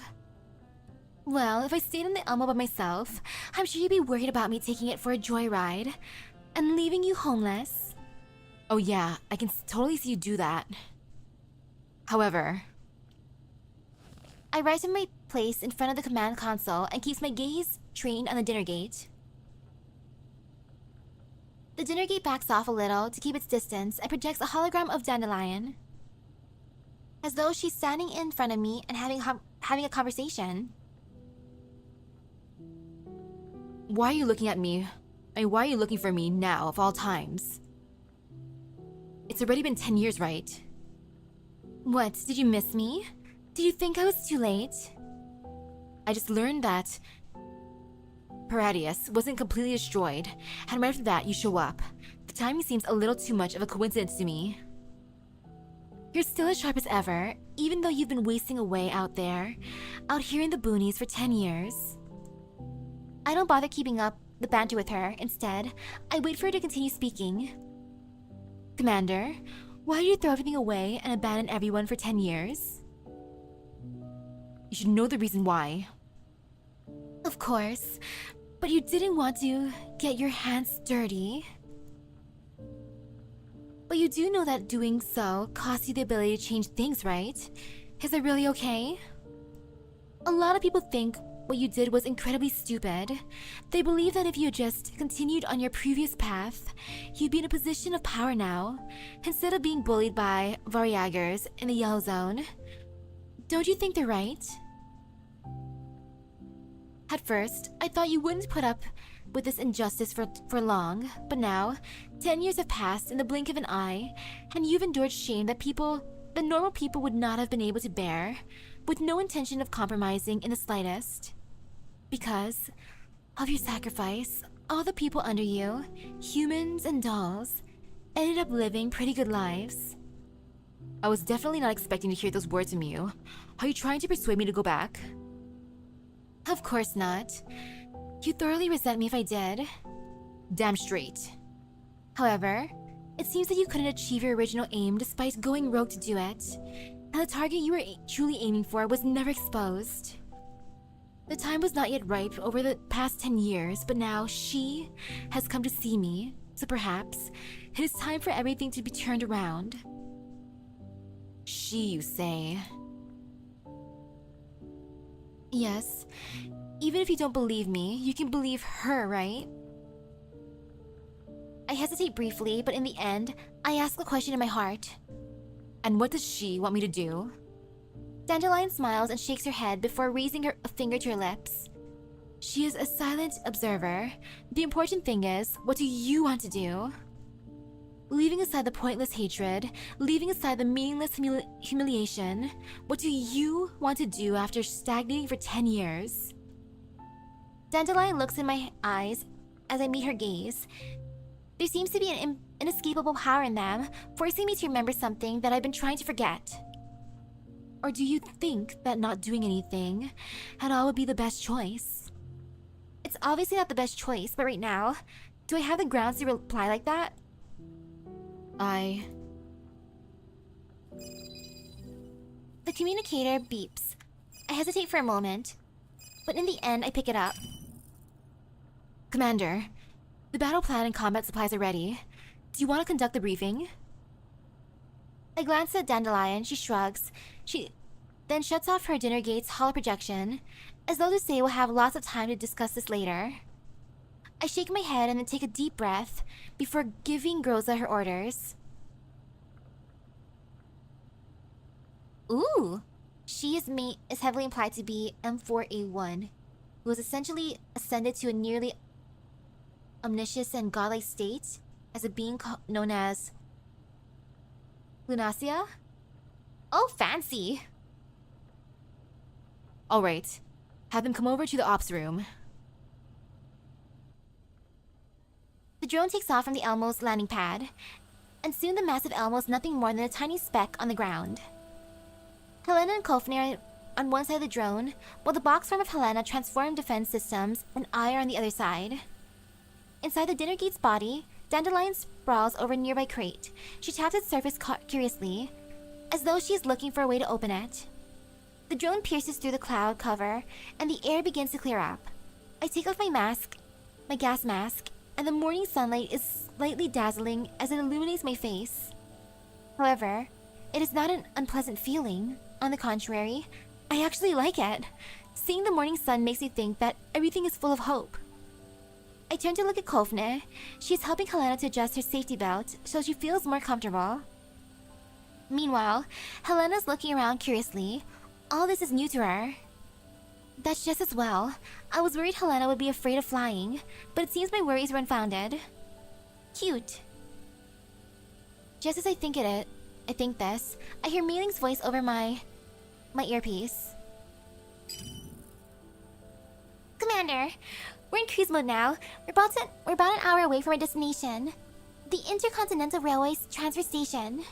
Well, if I stayed in the Elmo by myself, I'm sure you'd be worried about me taking it for a joyride and leaving you homeless. Oh yeah, I can totally see you do that. However, I rise from my place in front of the command console and keeps my gaze trained on the dinner gate. The dinner gate backs off a little to keep its distance and projects a hologram of Dandelion, as though she's standing in front of me and having a conversation. why are you looking at me? Why are you looking for me now of all times? It's already been 10 years, right? What, did you miss me? Did you think I was too late? I just learned that Paradius wasn't completely destroyed, and right after that you show up. The timing seems a little too much of a coincidence to me. You're still as sharp as ever, even though you've been wasting away out there, out here in the boonies for 10 years. I don't bother keeping up the banter with her. Instead, I wait for her to continue speaking. Commander, why did you throw everything away and abandon everyone for 10 years? You should know the reason why. Of course, but you didn't want to get your hands dirty. But you do know that doing so costs you the ability to change things, right? Is that really okay? A lot of people think what you did was incredibly stupid. They believe that if you had just continued on your previous path, you'd be in a position of power now, instead of being bullied by Variagers in the Yellow Zone. Don't you think they're right? At first, I thought you wouldn't put up with this injustice for long, but now, 10 years have passed in the blink of an eye, and you've endured shame that normal people would not have been able to bear, with no intention of compromising in the slightest. Because of your sacrifice, all the people under you, humans and dolls, ended up living pretty good lives. I was definitely not expecting to hear those words from you. Are you trying to persuade me to go back? Of course not. You'd thoroughly resent me if I did. Damn straight. However, it seems that you couldn't achieve your original aim despite going rogue to do it, and the target you were truly aiming for was never exposed. The time was not yet ripe over the past 10 years, but now she has come to see me, so perhaps it is time for everything to be turned around. She, you say? Yes. Even if you don't believe me, you can believe her, right? I hesitate briefly, but in the end, I ask the question in my heart. And what does she want me to do? Dandelion smiles and shakes her head before raising a finger to her lips. She is a silent observer. The important thing is, what do you want to do? Leaving aside the pointless hatred, leaving aside the meaningless humiliation, what do you want to do after stagnating for 10 years? Dandelion looks in my eyes as I meet her gaze. There seems to be an inescapable power in them, forcing me to remember something that I've been trying to forget. Or do you think that not doing anything at all would be the best choice? It's obviously not the best choice, but right now, do I have the grounds to reply like that? The communicator beeps. I hesitate for a moment, but in the end I pick it up. Commander, the battle plan and combat supplies are ready. Do you want to conduct the briefing? I glance at Dandelion. She shrugs. She then shuts off her dinner gate's hollow projection, as though to say we'll have lots of time to discuss this later. I shake my head and then take a deep breath before giving Groza her orders. Ooh! She is heavily implied to be M4A1, who has essentially ascended to a nearly omniscient and godlike state as a being known as Lunacia? Oh, fancy! Alright, have them come over to the ops room. The drone takes off from the Elmo's landing pad, and soon the massive Elmo is nothing more than a tiny speck on the ground. Helena and Kofner are on one side of the drone, while the box form of Helena transformed defense systems and I are on the other side. Inside the dinner gate's body, Dandelion sprawls over a nearby crate. She taps its surface curiously, as though she is looking for a way to open it. The drone pierces through the cloud cover, and the air begins to clear up. I take off my gas mask, and the morning sunlight is slightly dazzling as it illuminates my face. However, it is not an unpleasant feeling. On the contrary, I actually like it. Seeing the morning sun makes me think that everything is full of hope. I turn to look at Kofner. She is helping Helena to adjust her safety belt so she feels more comfortable. Meanwhile, Helena's looking around curiously. All this is new to her. That's just as well. I was worried Helena would be afraid of flying, but it seems my worries were unfounded. Cute. Just as I think this, I hear Meiling's voice over my earpiece. Commander, we're in cruise mode now. We're about an hour away from our destination, the Intercontinental Railway's transfer station.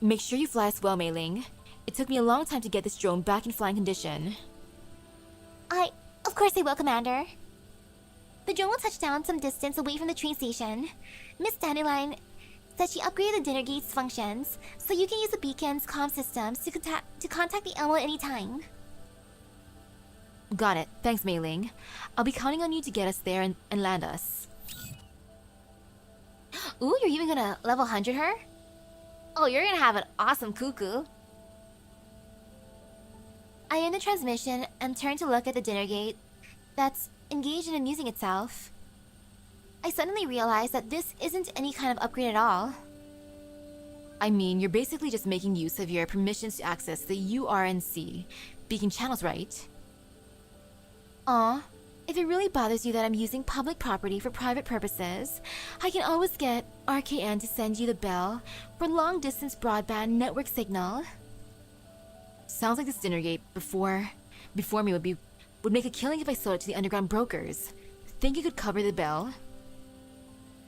Make sure you fly us well, Meiling. It took me a long time to get this drone back in flying condition. Of course I will, Commander. The drone will touch down some distance away from the train station. Miss Dandelion said she upgraded the dinner gate's functions, so you can use the beacon's comm systems to contact the Elmo at any time. Got it. Thanks, Meiling. I'll be counting on you to get us there and land us. Ooh, you're even gonna level 100 her? Oh, you're gonna have an awesome cuckoo. I end the transmission and turn to look at the dinner gate that's engaged in amusing itself. I suddenly realize that this isn't any kind of upgrade at all. I mean, you're basically just making use of your permissions to access the URNC beacon channels, right? Aw, if it really bothers you that I'm using public property for private purposes, I can always get RKN to send you the bill for long-distance broadband network signal. Sounds like this dinner gate before me would make a killing if I sold it to the underground brokers. Think you could cover the bill?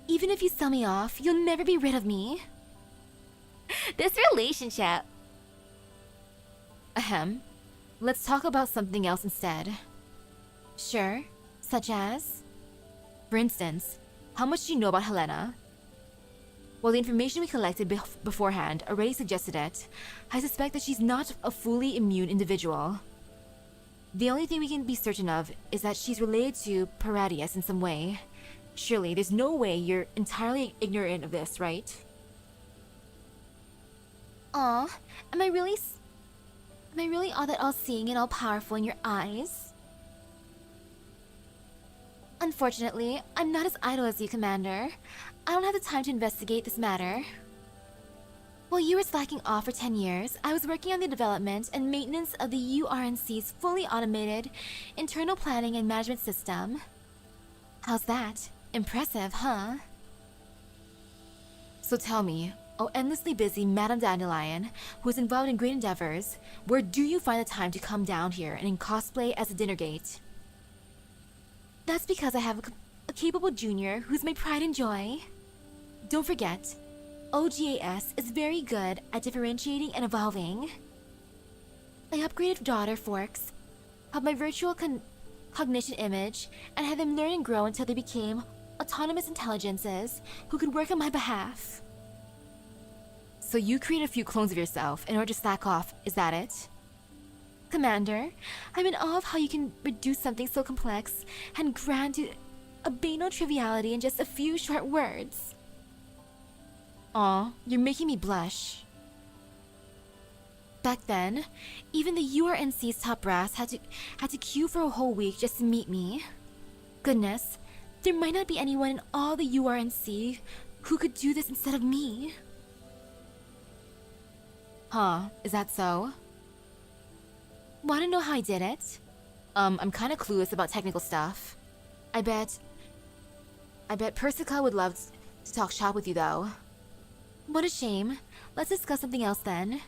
Even if you sell me off, you'll never be rid of me. This relationship. Ahem. Let's talk about something else instead. Sure. Such as? For instance, how much do you know about Helena? Well, the information we collected beforehand already suggested it. I suspect that she's not a fully immune individual. The only thing we can be certain of is that she's related to Paradius in some way. Surely, there's no way you're entirely ignorant of this, right? Aw, am I really all that all-seeing and all-powerful in your eyes? Unfortunately, I'm not as idle as you, Commander. I don't have the time to investigate this matter. While you were slacking off for 10 years, I was working on the development and maintenance of the URNC's fully automated internal planning and management system. How's that? Impressive, huh? So tell me, oh endlessly busy Madame Dandelion, who is involved in great endeavors, where do you find the time to come down here and in cosplay as a dinner gate? That's because I have a capable junior who's my pride and joy. Don't forget, OGAS is very good at differentiating and evolving. I upgraded daughter forks of my virtual cognition image and had them learn and grow until they became autonomous intelligences who could work on my behalf. So you create a few clones of yourself in order to slack off, is that it? Commander, I'm in awe of how you can reduce something so complex and grand to a banal triviality in just a few short words. Aw, you're making me blush. Back then, even the URNC's top brass had to queue for a whole week just to meet me. Goodness, there might not be anyone in all the URNC who could do this instead of me. Huh, is that so? Want to know how I did it? I'm kinda clueless about technical stuff. I bet Persica would love to talk shop with you though. What a shame. Let's discuss something else then.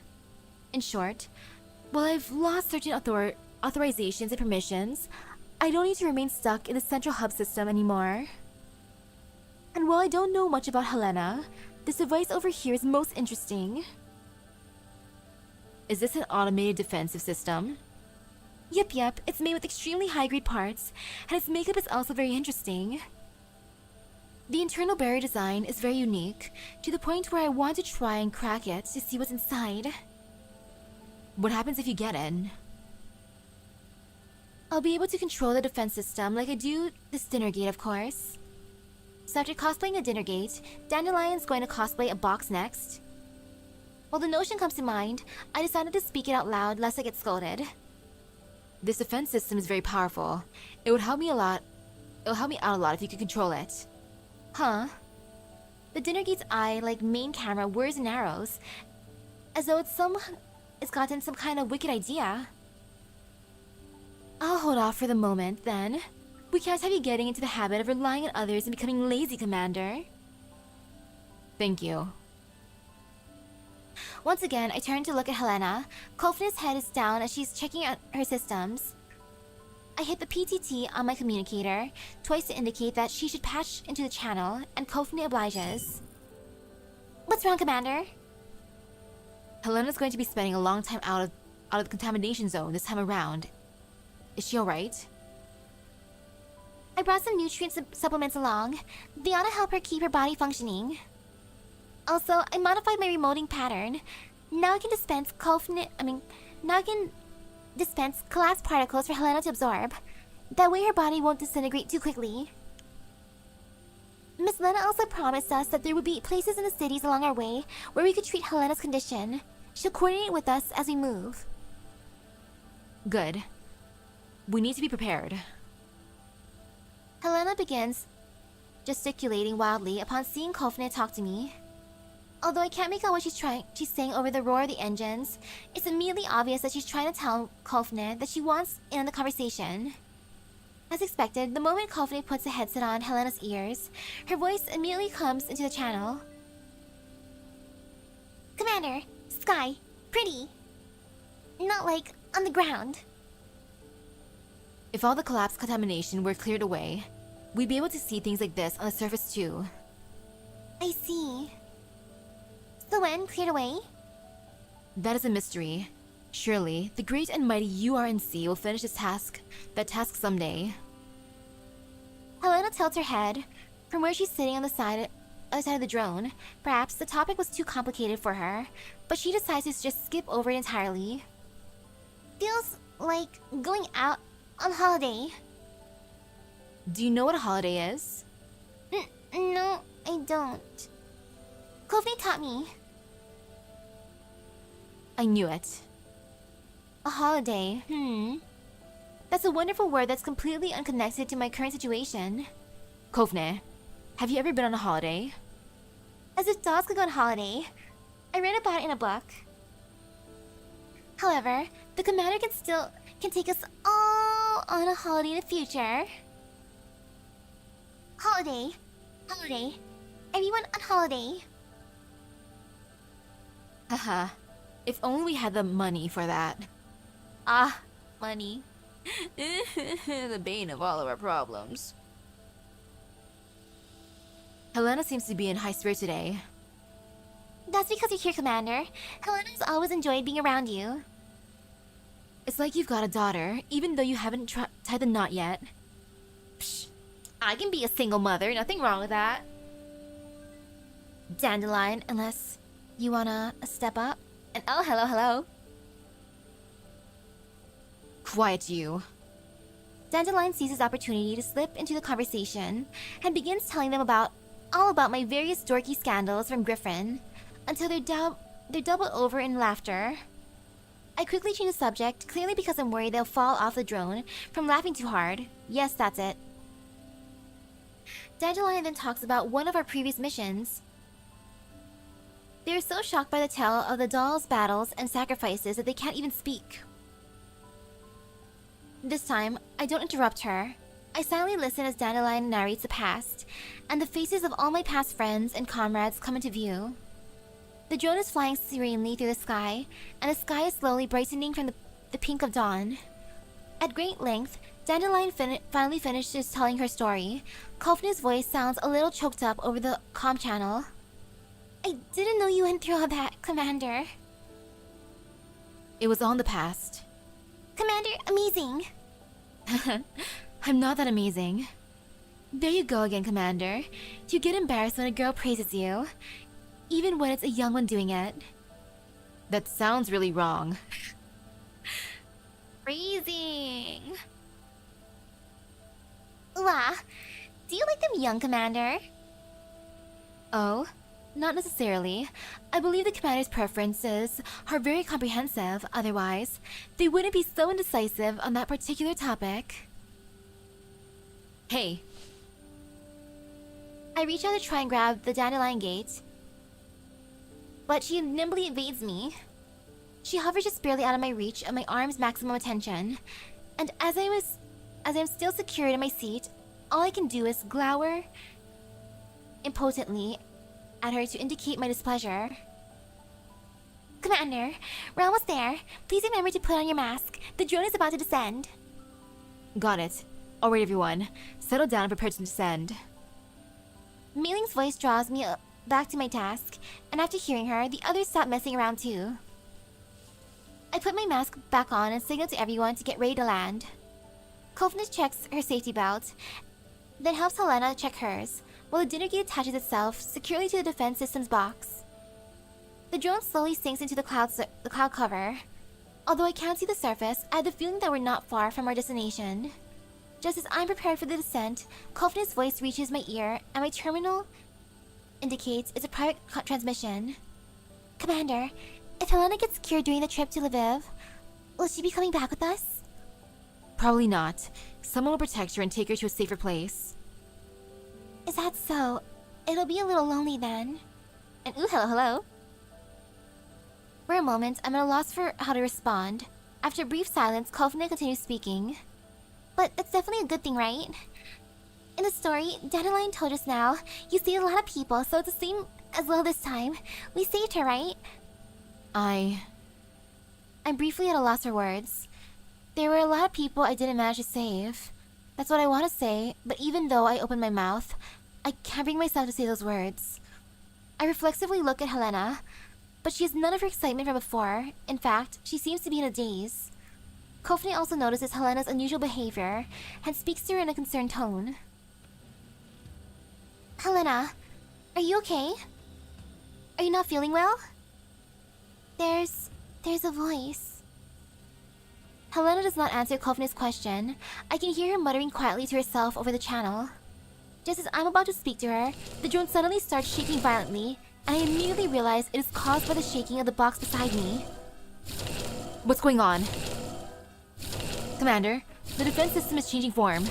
In short, while I've lost certain authorizations and permissions, I don't need to remain stuck in the central hub system anymore. And while I don't know much about Helena, this device over here is most interesting. Is this an automated defensive system? Yep, it's made with extremely high-grade parts, and its makeup is also very interesting. The internal barrier design is very unique, to the point where I want to try and crack it to see what's inside. What happens if you get in? I'll be able to control the defense system like I do this dinner gate, of course. So after cosplaying a dinner gate, Dandelion's going to cosplay a box next. While the notion comes to mind, I decided to speak it out loud lest I get scolded. This defense system is very powerful. It would help me a lot. It'll help me out a lot if you could control it. Huh? The dinner gate's eye, like main camera, whirs and arrows, as though it's gotten some kind of wicked idea. I'll hold off for the moment, then. We can't have you getting into the habit of relying on others and becoming lazy, Commander. Thank you. Once again, I turn to look at Helena. Kofner's head is down as she's checking out her systems. I hit the PTT on my communicator, twice to indicate that she should patch into the channel, and Kofner obliges. What's wrong, Commander? Helena's going to be spending a long time out of the contamination zone this time around. Is she alright? I brought some nutrient supplements along. They ought to help her keep her body functioning. Also, I modified my remoting pattern. Now I can dispense collapsed particles for Helena to absorb. That way her body won't disintegrate too quickly. Miss Lena also promised us that there would be places in the cities along our way where we could treat Helena's condition. She'll coordinate with us as we move. Good. We need to be prepared. Helena begins gesticulating wildly upon seeing Kofner talk to me. Although I can't make out what she's saying over the roar of the engines, it's immediately obvious that she's trying to tell Kofner that she wants in on the conversation. As expected, the moment Kofner puts a headset on Helena's ears, her voice immediately comes into the channel. Commander, sky, pretty. Not like on the ground. If all the collapse contamination were cleared away, we'd be able to see things like this on the surface too. I see. So when cleared away? That is a mystery. Surely, the great and mighty URNC will finish that task someday. Helena tilts her head from where she's sitting on the other side of the drone. Perhaps the topic was too complicated for her, but she decides to just skip over it entirely. Feels like going out on holiday. Do you know what a holiday is? No, I don't. Kofner taught me. I knew it. A holiday, That's a wonderful word that's completely unconnected to my current situation. Kofner, have you ever been on a holiday? As if dogs could go on holiday. I read about it in a book. However, the commander can take us all on a holiday in the future. Holiday. Everyone on holiday. Haha. If only we had the money for that. Ah, money. The bane of all of our problems. Helena seems to be in high spirits today. That's because you're here, Commander. Helena's always enjoyed being around you. It's like you've got a daughter, even though you haven't tied the knot yet. Psh, I can be a single mother, nothing wrong with that. Dandelion, unless you wanna step up? And oh, hello. Quiet, you. Dandelion seizes opportunity to slip into the conversation and begins telling them all about my various dorky scandals from Griffin until they're doubled over in laughter. I quickly change the subject, clearly because I'm worried they'll fall off the drone from laughing too hard. Yes, that's it. Dandelion then talks about one of our previous missions. They are so shocked by the tale of the dolls' battles and sacrifices that they can't even speak. This time, I don't interrupt her. I silently listen as Dandelion narrates the past, and the faces of all my past friends and comrades come into view. The drone is flying serenely through the sky, and the sky is slowly brightening from the pink of dawn. At great length, Dandelion finally finishes telling her story. Kofner's voice sounds a little choked up over the comm channel. I didn't know you went through all that, Commander. It was all in the past. Commander, amazing! I'm not that amazing. There you go again, Commander. You get embarrassed when a girl praises you, even when it's a young one doing it. That sounds really wrong. Freezing! Ooh, do you like them young, Commander? Oh? Not necessarily. I believe the Commander's preferences are very comprehensive, otherwise, they wouldn't be so indecisive on that particular topic. Hey. I reach out to try and grab the Dandelion gate, but she nimbly evades me. She hovers just barely out of my reach of my arm's maximum attention, and as I'm still secured in my seat, all I can do is glower impotently at her to indicate my displeasure. Commander, we're almost there. Please remember to put on your mask. The drone is about to descend. Got it. Alright, everyone. Settle down and prepare to descend. Meiling's voice draws me back to my task, and after hearing her, the others stop messing around too. I put my mask back on and signal to everyone to get ready to land. Kofner checks her safety belt, then helps Helena check hers, while the dinner gate attaches itself securely to the defense systems box. The drone slowly sinks into the cloud cover. Although I can't see the surface, I have the feeling that we're not far from our destination. Just as I'm prepared for the descent, Kofner's voice reaches my ear, and my terminal indicates it's a private transmission. Commander, if Helena gets cured during the trip to Lviv, will she be coming back with us? Probably not. Someone will protect her and take her to a safer place. Is that so? It'll be a little lonely then. And ooh, hello. For a moment, I'm at a loss for how to respond. After a brief silence, Kofner continues speaking. But that's definitely a good thing, right? In the story, Dandelion told us now, you saved a lot of people, so it's the same as well this time. We saved her, right? I'm briefly at a loss for words. There were a lot of people I didn't manage to save. That's what I want to say, but even though I open my mouth, I can't bring myself to say those words. I reflexively look at Helena, but she has none of her excitement from before. In fact, she seems to be in a daze. Kofner also notices Helena's unusual behavior and speaks to her in a concerned tone. Helena, are you okay? Are you not feeling well? There's a voice. Helena does not answer Kofner's question. I can hear her muttering quietly to herself over the channel. Just as I'm about to speak to her, the drone suddenly starts shaking violently, and I immediately realize it is caused by the shaking of the box beside me. What's going on? Commander, the defense system is changing form.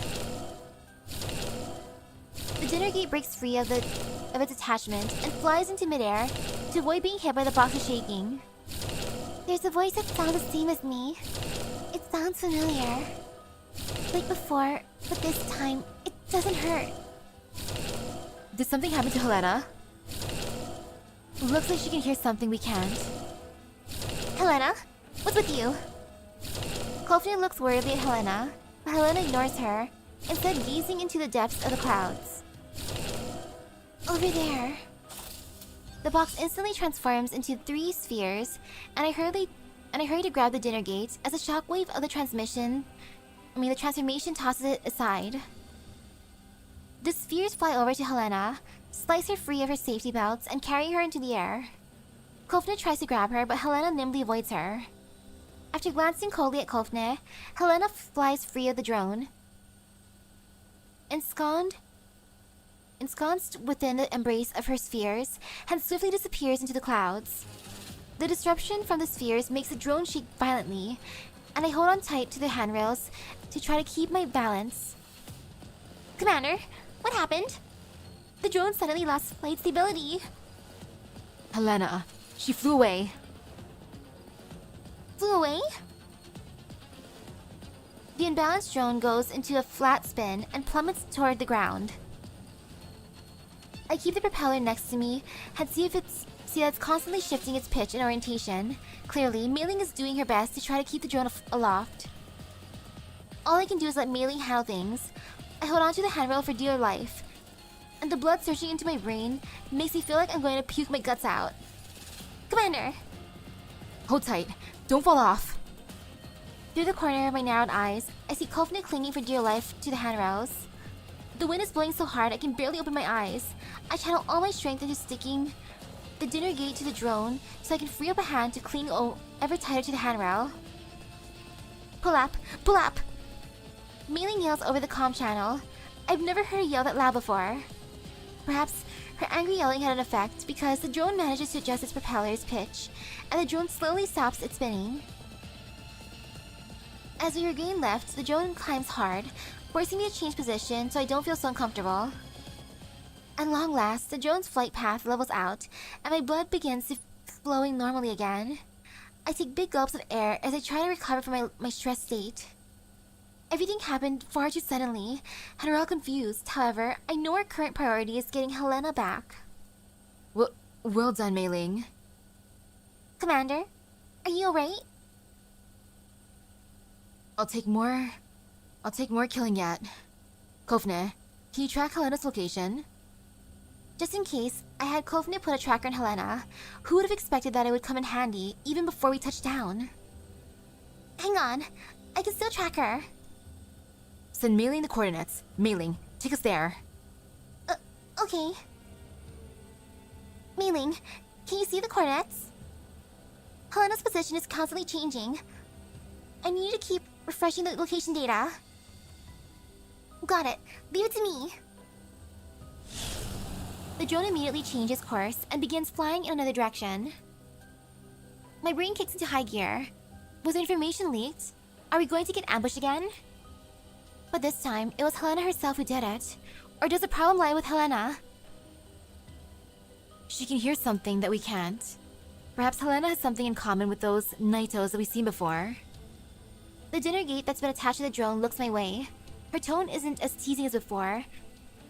The dinner gate breaks free of its attachment and flies into midair to avoid being hit by the box's shaking. There's a voice that sounds the same as me. It sounds familiar. Like before, but this time, it doesn't hurt. Did something happen to Helena? Looks like she can hear something we can't. Helena, what's with you? Kofner looks worriedly at Helena, but Helena ignores her, instead gazing into the depths of the clouds. Over there. The box instantly transforms into 3 spheres, and I hurry to grab the dinner gate as the shockwave of the transformation tosses it aside. The spheres fly over to Helena, slice her free of her safety belts, and carry her into the air. Kofner tries to grab her, but Helena nimbly avoids her. After glancing coldly at Kofner, Helena flies free of the drone. Ensconced within the embrace of her spheres, and swiftly disappears into the clouds. The disruption from the spheres makes the drone shake violently, and I hold on tight to the handrails to try to keep my balance. Commander, what happened? The drone suddenly lost flight stability. Helena, she flew away. Flew away? The imbalanced drone goes into a flat spin and plummets toward the ground. I keep the propeller next to me and see that it's constantly shifting its pitch and orientation. Clearly, Mailing is doing her best to try to keep the drone aloft. All I can do is let Mailing handle things. I hold onto the handrail for dear life, and the blood surging into my brain makes me feel like I'm going to puke my guts out. Commander! Hold tight. Don't fall off. Through the corner of my narrowed eyes, I see Kofner clinging for dear life to the handrails. The wind is blowing so hard I can barely open my eyes. I channel all my strength into sticking the dinner gate to the drone so I can free up a hand to cling ever tighter to the handrail. Pull up! Pull up! Mailing yells over the comm channel. I've never heard her yell that loud before. Perhaps her angry yelling had an effect because the drone manages to adjust its propeller's pitch, and the drone slowly stops its spinning. As we regain lift, the drone climbs hard, forcing me to change position so I don't feel so uncomfortable. At long last, the drone's flight path levels out, and my blood begins flowing normally again. I take big gulps of air as I try to recover from my stressed state. Everything happened far too suddenly, and we're all confused. However, I know our current priority is getting Helena back. Well done, Mailing. Commander, are you alright? I'll take more killing yet. Kofner, can you track Helena's location? Just in case, I had Kofner put a tracker on Helena. Who would have expected that it would come in handy, even before we touched down? Hang on, I can still track her. Send Mailing the coordinates. Mailing, take us there. Okay. Mailing, can you see the coordinates? Helena's position is constantly changing. I need you to keep refreshing the location data. Got it. Leave it to me. The drone immediately changes course and begins flying in another direction. My brain kicks into high gear. Was the information leaked? Are we going to get ambushed again? But this time, it was Helena herself who did it. Or does the problem lie with Helena? She can hear something that we can't. Perhaps Helena has something in common with those Naitos that we've seen before. The dinner gate that's been attached to the drone looks my way. Her tone isn't as teasing as before,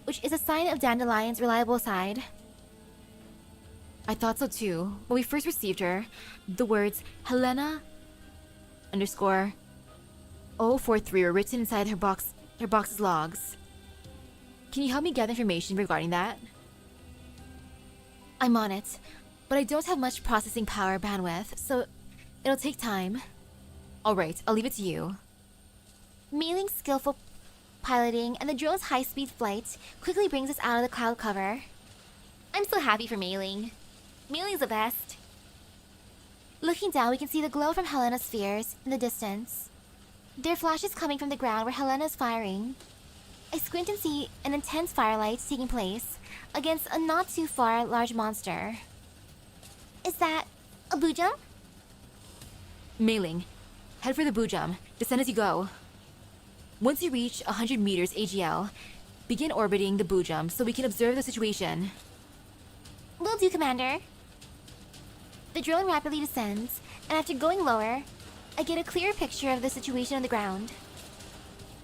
which is a sign of Dandelion's reliable side. I thought so too. When we first received her, the words Helena _ 043 were written inside her box's logs. Can you help me gather information regarding that? I'm on it, but I don't have much processing power bandwidth, so it'll take time. Alright, I'll leave it to you. Mailing's skillful piloting and the drone's high-speed flight quickly brings us out of the cloud cover. I'm so happy for Mailing. Mailing's the best. Looking down, we can see the glow from Helena's spheres in the distance. There are flashes coming from the ground where Helena is firing. I squint and see an intense firelight taking place against a not too far large monster. Is that a blue jump? Mailing, head for the blue jump. Descend as you go. Once you reach 100 meters AGL, begin orbiting the blue jump so we can observe the situation. Will do, Commander. The drone rapidly descends, and after going lower, I get a clearer picture of the situation on the ground.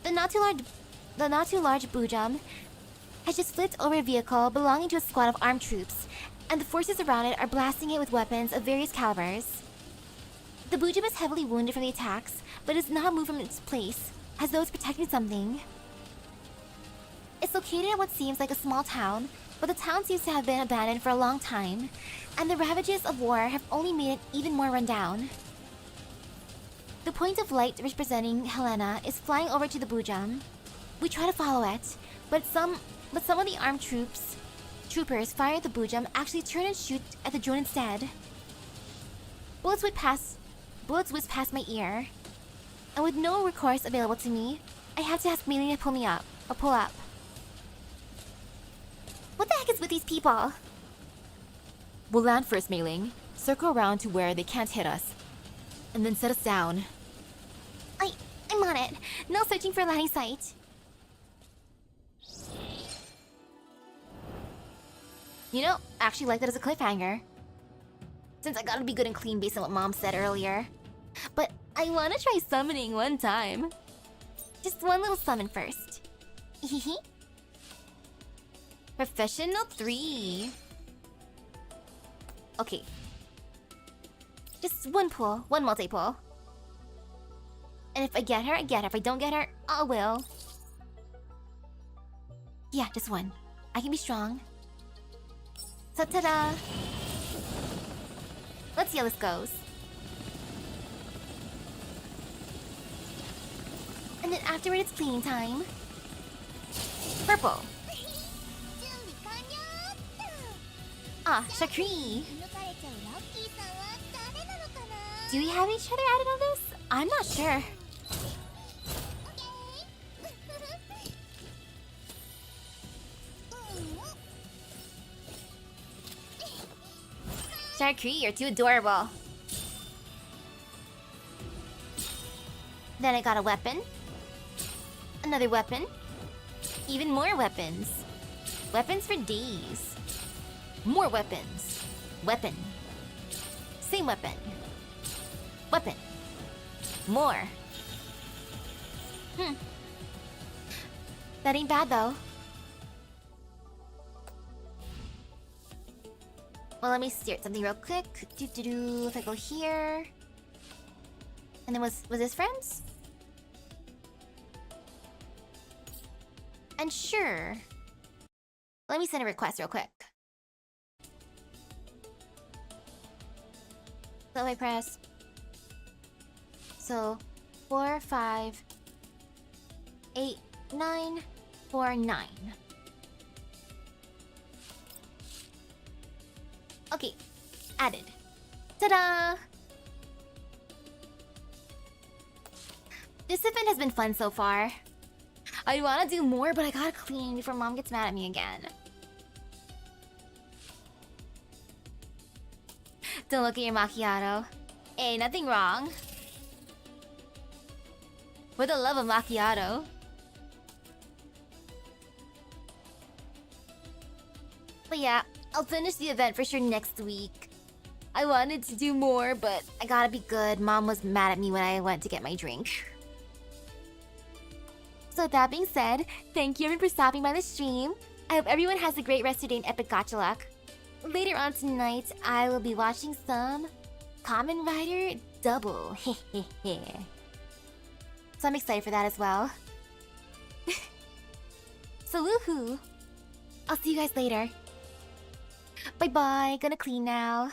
The not too large blue jump has just flipped over a vehicle belonging to a squad of armed troops, and the forces around it are blasting it with weapons of various calibers. The blue jump is heavily wounded from the attacks, but does not move from its place, as though it's protecting something. It's located in what seems like a small town, but the town seems to have been abandoned for a long time, and the ravages of war have only made it even more rundown. The point of light representing Helena is flying over to the blue jump. We try to follow it, but some of the armed troopers firing at the blue jump actually turn and shoot at the drone instead. Bullets whip past bullets whizzed past my ear. And with no recourse available to me, I had to ask Baily to pull me up, or pull up. What the heck is with these people? We'll land first, Mailing. Circle around to where they can't hit us. And then set us down. I'm on it. No searching for a landing site. You know, I actually like that as a cliffhanger. Since I gotta be good and clean based on what Mom said earlier. But I wanna try summoning one time. Just one little summon first. Hehe. Professional 3. Okay. Just one pull, one multi-pull. And if I get her, I get her. If I don't get her, I will. Yeah, just one. I can be strong. So ta-da! Let's see how this goes. And then afterward, it's cleaning time. Purple. Ah, Shakri. Do we have each other added on this? I'm not sure. Shakri, you're too adorable. Then I got a weapon. Another weapon. Even more weapons. Weapons for days. More weapons. Weapon. Same weapon. Weapon. More. That ain't bad though. Well, let me start something real quick. If I go here. And then was this friends? And sure. Let me send a request real quick. So I press. So 4, 5, 8, 9, 4, 9. Okay, added. Ta-da! This event has been fun so far. I want to do more, but I gotta clean before Mom gets mad at me again. Don't look at your macchiato. Hey, nothing wrong. For the love of macchiato. But yeah, I'll finish the event for sure next week. I wanted to do more, but I gotta be good. Mom was mad at me when I went to get my drink. So that being said, thank you everyone for stopping by the stream. I hope everyone has a great rest of your day in Epic Gacha luck. Later on tonight, I will be watching some Kamen Rider Double. So I'm excited for that as well. So woohoo! I'll see you guys later. Bye bye, gonna clean now.